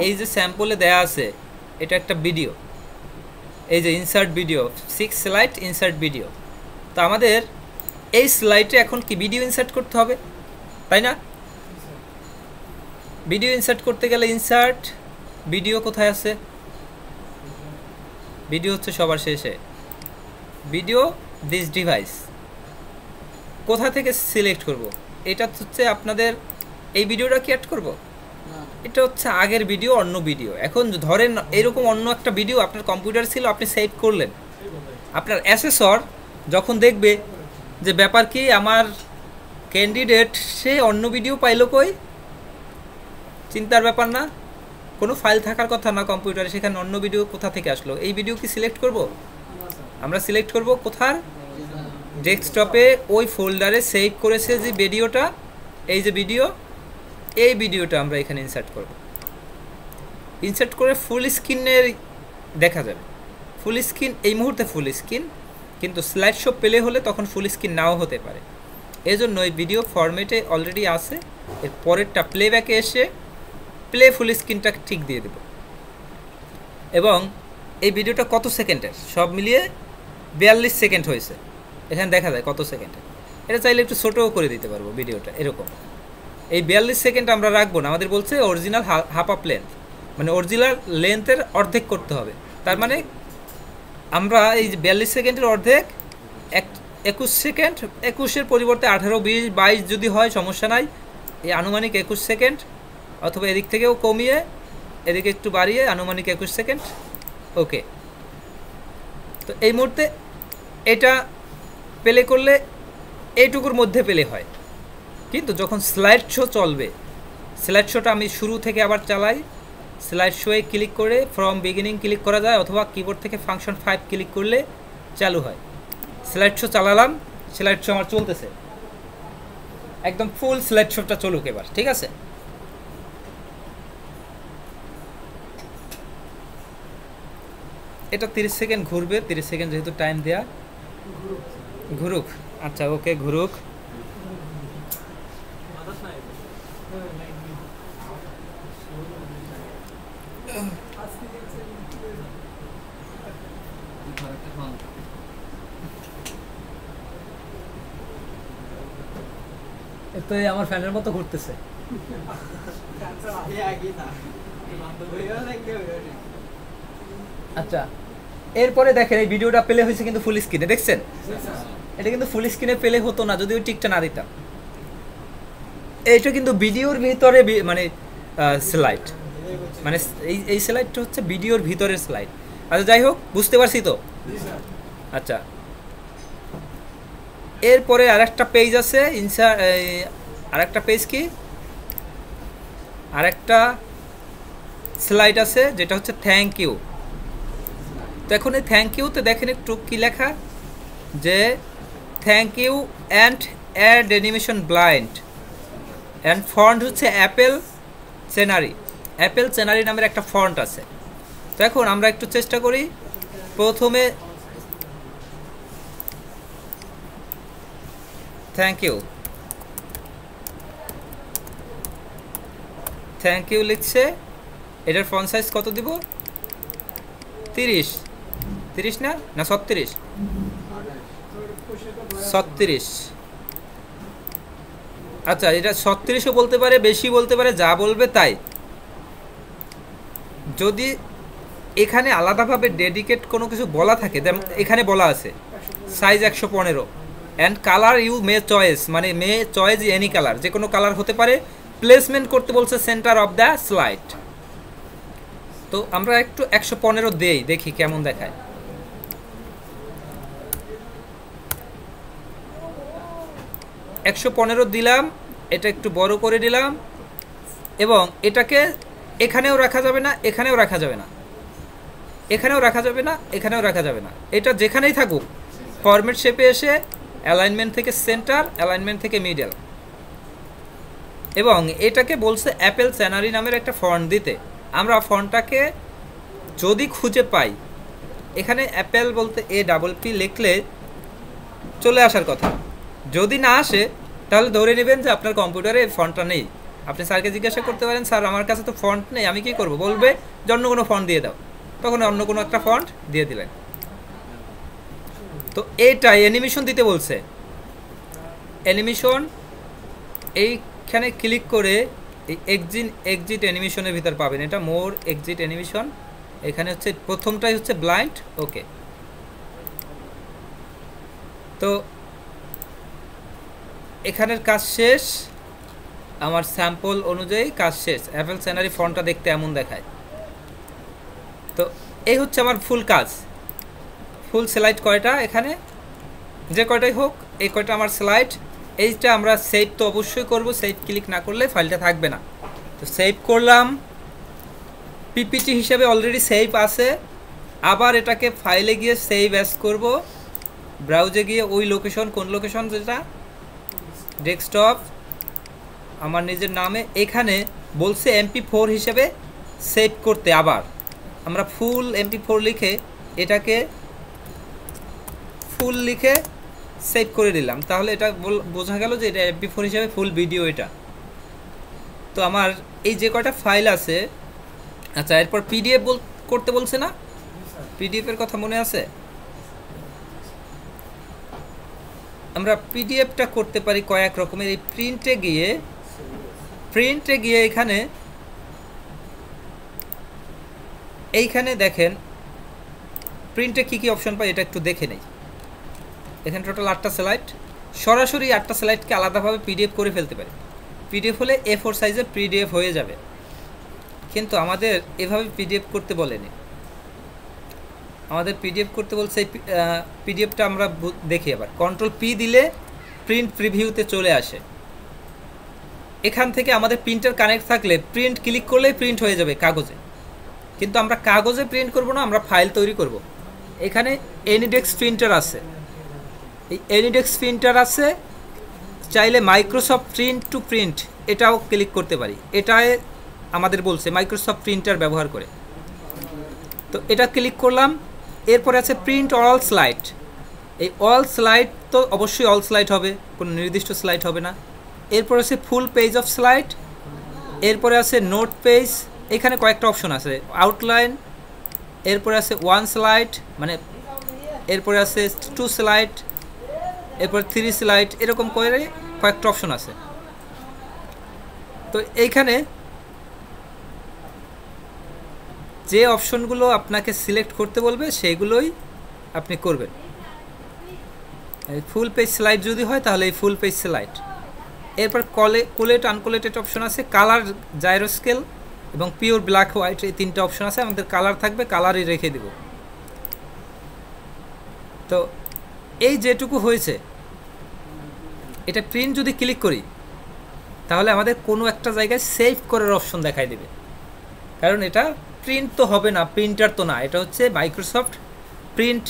এই যে স্যাম্পলে দেয়া আছে এটা একটা ভিডিও, এই যে insert video, 6 slide insert video. তো আমাদের এই স্লাইডে এখন কি ভিডিও ইনসার্ট করতে হবে, তাই না? ভিডিও ইনসার্ট করতে গেলে ইনসার্ট ভিডিও কোথায় আছে? ভিডিও হচ্ছে সবার শেষে, ভিডিও দিস ডিভাইস। কোথা থেকে সিলেক্ট করব? এটা হচ্ছে আপনাদের এই ভিডিওটা কি অ্যাড করব? এটা হচ্ছে আগের ভিডিও, অন্য ভিডিও। এখন ধরেন এরকম অন্য একটা ভিডিও আপনার কম্পিউটার ছিল, আপনি সেভ করলেন, আপনার অ্যাসেসর যখন দেখবে যে ব্যাপার কি আমার ক্যান্ডিডেট সে অন্য ভিডিও পাইলো কই, চিন্তার ব্যাপার না? কোনো ফাইল থাকার কথা না কম্পিউটারে, সেখানে অন্য ভিডিও কোথা থেকে আসলো? এই ভিডিও কি সিলেক্ট করব? আমরা সিলেক্ট করব কোথার? ডেস্কটপে ওই ফোল্ডারে সেভ করেছে যে ভিডিওটা, এই যে ভিডিও, এই ভিডিওটা আমরা এখানে ইনসার্ট করব। ইনসার্ট করে ফুল স্ক্রিনের দেখা যাবে। ফুল স্ক্রিন এই মুহূর্তে ফুল স্ক্রিন, কিন্তু স্লাইড শো প্লে হলে তখন ফুল স্ক্রিন নাও হতে পারে। এই জন্য এই ভিডিও ফরম্যাটে অলরেডি আছে, এর পরেরটা প্লেব্যাকে এসে প্লে ফুল স্ক্রিনটা ঠিক দিয়ে দেব। এবং এই ভিডিওটা কত সেকেন্ডের? সব মিলিয়ে 42 সেকেন্ড হয়েছে, এখানে দেখা যায় কত সেকেন্ডের। এটা চাইলে একটু ছোটও করে দিতে পারবো ভিডিওটা এরকম। এই 42 সেকেন্ড আমরা রাখবো না, আমাদের বলছে অরিজিনাল হাফ আপ লেন্থ, মানে অরিজিনাল লেন্থের অর্ধেক করতে হবে। তার মানে আমরা এই 42 সেকেন্ডের অর্ধেক 21 সেকেন্ড, 21-এর পরিবর্তে 18, 20, 22 যদি হয় সমস্যা নাই, এই আনুমানিক 21 সেকেন্ড, অথবা এদিক থেকেও কমিয়ে এদিকে একটু বাড়িয়ে আনুমানিক 21 সেকেন্ড। ওকে, তো এই মুহূর্তে এটা প্লে করলে এইটুকুর মধ্যে প্লে হয়, কিন্তু যখন স্লাইড শো চলবে, স্লাইড শোটা আমি শুরু থেকে আবার চালাই, স্লাইড শোয়ে ক্লিক করে ফ্রম বিগিনিং ক্লিক করা যায়, অথবা কিবোর্ড থেকে ফাংশন 5 ক্লিক করলে চালু হয়। স্লাইড শো চালালাম, স্লাইড শো আমার চলতেছে, একদম ফুল স্লাইড শোটা চলুক এবার, ঠিক আছে? এটা 30 সেকেন্ড ঘুরবে, 30 সেকেন্ড যেহেতু টাইম দেয়া, ঘুরুক। আচ্ছা ওকে, ঘুরুক। তো আমার ফ্যানের মতো ঘুরতেছে। আচ্ছা এরপরে দেখেন এই ভিডিওটা প্লে হয়েছে কিন্তু ফুল স্ক্রিনে, দেখছেন? এটা কিন্তু ফুল স্ক্রিনে প্লে হতো না যদি ওই টিকটা না দিতাম। এইটা কিন্তু ভিডিওর ভিতরে মানে স্লাইড, মানে এই স্লাইডটা হচ্ছে ভিডিওর ভিতরের স্লাইড। আচ্ছা যাই হোক, বুঝতে পারছি তো? আচ্ছা, এরপরে আরেকটা পেজ আছে, আরেকটা পেজ কি, আরেকটা স্লাইড আছে যেটা হচ্ছে থ্যাংক ইউ। তো এখন এই থ্যাংক ইউতে দেখেন একটু কি লেখা, যে thank you and add animation blind and font হচ্ছে অ্যাপেল সেনারি। অ্যাপেল সেনারি নামের একটা ফন্ট আছে। তো এখন আমরা একটু চেষ্টা করি, প্রথমে থ্যাংক ইউ, থ্যাংক ইউ লিখছে। এটার ফন্ট সাইজ কত দিব? 30 না 36? 36। আচ্ছা, এটা 36ও বলতে পারে, বেশি বলতে পারে, যা বলবে তাই। যদি এখানে আলাদাভাবে ডেডিকেট কোনো কিছু বলা থাকে, যেমন এখানে বলা আছে size 115 and colour you may choice, মানে মে চয়েস এনি কালার, যে কোনো কালার হতে পারে। প্লেসমেন্ট করতে বলছে সেন্টার অফ দ্য স্লাইড। তো আমরা একটু 115 দেই, দেখি কেমন দেখায়। 115 দিলাম, এটা একটু বড় করে দিলাম, এবং এটাকে এখানেও রাখা যাবে না, এখানেও রাখা যাবে না, এখানেও রাখা যাবে না, এখানেও রাখা যাবে না। এটা যেখানেই থাকুক, ফরম্যাট শেপে এসে অ্যালাইনমেন্ট থেকে সেন্টার, অ্যালাইনমেন্ট থেকে মিডল। এবং এটাকে বলছে অ্যাপেল সেনারি নামের একটা ফন্ট দিতে। আমরা ফন্টটাকে যদি খুঁজে পাই, এখানে অ্যাপেল বলতে APP লিখলে চলে আসার কথা। যদি না আসে তাহলে ধরে নেবেন যে আপনার কম্পিউটারে ফন্টটা নেই। আপনি স্যারকে জিজ্ঞাসা করতে পারেন, স্যার আমার কাছে তো ফন্ট নেই, আমি কি করব? বলবে যে অন্য কোনো ফন্ট দিয়ে দাও, তখন অন্য কোনো একটা ফন্ট দিয়ে দিলেন। তো এইটাই অ্যানিমেশন দিতে বলছে। অ্যানিমেশন এইখানে ক্লিক করে এই এক্সিট অ্যানিমেশনের ভিতর পাবেন, এটা মোর এক্সিট অ্যানিমেশন। এখানে হচ্ছে প্রথমটাই হচ্ছে ব্লাইন্ড। ওকে, তো এখানের কাজ শেষ, আমার স্যাম্পল অনুযায়ী কাজ শেষ। অ্যাপেল সেনারি ফন্টটা দেখতে এমন দেখায়। তো এই হচ্ছে আমার ফুল কাজ। ফুল স্লাইড কয়টা, এখানে যে কয়টাই হোক, এই কয়টা আমার স্লাইড। এইটা আমরা সেভ তো অবশ্যই করব, সেভ ক্লিক না করলে ফাইলটা থাকবে না। তো সেভ করলাম, পিপিটি হিসেবে অলরেডি সেভ আছে। আবার এটাকে ফাইলে গিয়ে সেভ অ্যাজ করব, ব্রাউজে গিয়ে ওই লোকেশন, কোন লোকেশন, যেটা ডেস্কটপ আমার নিজের নামে, এখানে বলছে MP4 হিসেবে সেভ করতে। আবার আমরা ফুল MP4 লিখে এটাকে ফুল লিখে সেভ করে দিলাম, তাহলে এটা বোঝা গেল যে এটা MP4 হিসেবে ফুল ভিডিও এটা। তো আমার এই যে কয়টা ফাইল আছে, আচ্ছা এরপর PDF করতে বলছে না? PDF এর কথা মনে আছে? আমরা পিডিএফটা করতে পারি কয়েক রকমের। এই প্রিন্টে গিয়ে এইখানে দেখেন প্রিন্টে কি কি অপশন পাই, এটা একটু দেখে নেই। এখানে টোটাল 8টা স্লাইড, সরাসরি 8টা স্লাইডকে আলাদাভাবে পিডিএফ করে ফেলতে পারি। পিডিএফ হলে A4 সাইজের পিডিএফ হয়ে যাবে, কিন্তু আমাদের এভাবে পিডিএফ করতে বলেনি। আমাদের পিডিএফ করতে বলছে। পিডিএফটা আমরা দেখি। আবার Ctrl+P দিলে প্রিন্ট প্রিভিউতে চলে আসে। এখান থেকে আমাদের প্রিন্টার কানেক্ট থাকলে প্রিন্ট ক্লিক করলেই প্রিন্ট হয়ে যাবে কাগজে, কিন্তু আমরা কাগজে প্রিন্ট করব না, আমরা ফাইল তৈরি করব। এখানে এনিডেক্স প্রিন্টার আছে, এই এনিডেক্স প্রিন্টার আছে। চাইলে মাইক্রোসফট প্রিন্ট টু প্রিন্ট এটাও ক্লিক করতে পারি। এটাই আমাদের বলছে মাইক্রোসফট প্রিন্টার ব্যবহার করে। তো এটা ক্লিক করলাম। এরপরে আছে প্রিন্ট অল স্লাইড। এই অল স্লাইড তো অবশ্যই অল স্লাইড হবে, কোনো নির্দিষ্ট স্লাইড হবে না। এরপর আছে ফুল পেজ অফ স্লাইড। এরপরে আছে নোট পেজ। এখানে কয়েকটা অপশন আছে, আউটলাইন। এরপরে আছে ওয়ান স্লাইড, মানে এরপরে আছে 2 স্লাইড, এরপর 3 স্লাইড, এরকম করে কয়েকটা অপশন আছে। তো এইখানে যে অপশনগুলো আপনাকে সিলেক্ট করতে বলবে সেগুলোই আপনি করবেন। এই ফুল পেজ স্লাইড যদি হয় তাহলে এই ফুল পেজ স্লাইড। এরপর কোলেট আনকোলেটেড অপশন আছে, কালার, জাইরো স্কেল এবং পিওর ব্ল্যাক হোয়াইট, এই তিনটা অপশন আছে। আমাদের কালার থাকবে, কালারই রেখে দেব। তো এই যেটুকু হয়েছে এটা প্রিন্ট যদি ক্লিক করি তাহলে আমাদের কোনো একটা জায়গায় সেভ করার অপশন দেখাই দেবে, কারণ এটা প্রিন্ট তো হবে না, প্রিন্টার তো না, এটা হচ্ছে মাইক্রোসফট প্রিন্ট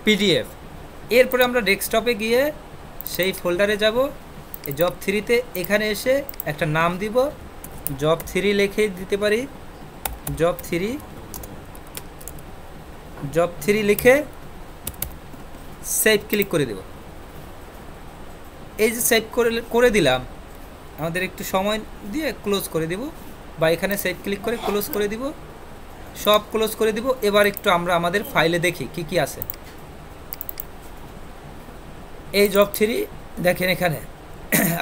পিডিএফ। এরপরে আমরা ডেস্কটপে গিয়ে সেই ফোল্ডারে যাব, এই জব 3-তে এখানে এসে একটা নাম দিব, জব 3 লিখে দিতে পারি, জব 3 লিখে সেভ ক্লিক করে দেব। এই যে সেভ করে দিলাম, আমাদের একটু সময় দিয়ে ক্লোজ করে দিব, বা এখানে সেভ ক্লিক করে ক্লোজ করে দিব, সব ক্লোজ করে দিব। এবার একটু আমরা আমাদের ফাইলে দেখি কি কি আছে। এই জব 3 দেখেন, এখানে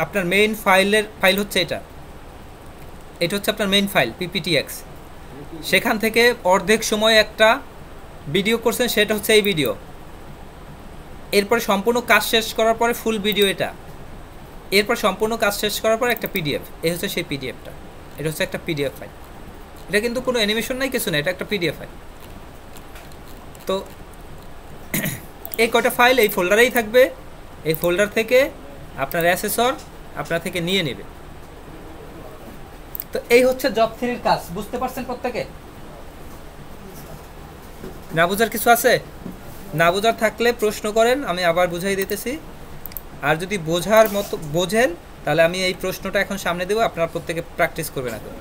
আপনার মেইন ফাইল হচ্ছে এটা হচ্ছে আপনার মেইন ফাইল পিপিটিএক্স। সেখান থেকে অর্ধেক সময় একটা ভিডিও করছেন, সেটা হচ্ছে এই ভিডিও। এরপরে সম্পূর্ণ কাজ শেষ করার পরে ফুল ভিডিও এটা। এরপর সম্পূর্ণ কাজ শেষ করার পর একটা পিডিএফ, এই হচ্ছে সেই পিডিএফটা। এটা হচ্ছে একটা পিডিএফ ফাইল, এটা কিন্তু কোনো অ্যানিমেশন নাই, কিছু না, এটা একটা পিডিএফ ফাইল। তো এই কটা ফাইল এই ফোল্ডারেই থাকবে, এই ফোল্ডার থেকে আপনার অ্যাসেসর আপনার থেকে নিয়ে নেবে। তো এই হচ্ছে জব 3-এর কাজ, বুঝতে পারছেন প্রত্যেকে? না বোঝার কিছু আছে? না বোঝার থাকলে প্রশ্ন করেন, আমি আবার বুঝাই দিতেছি। আর যদি বোঝার মতো বোঝেন তাহলে আমি এই প্রশ্নটা এখন সামনে দেবো, আপনারা প্রত্যেকে প্র্যাকটিস করবেন এখন।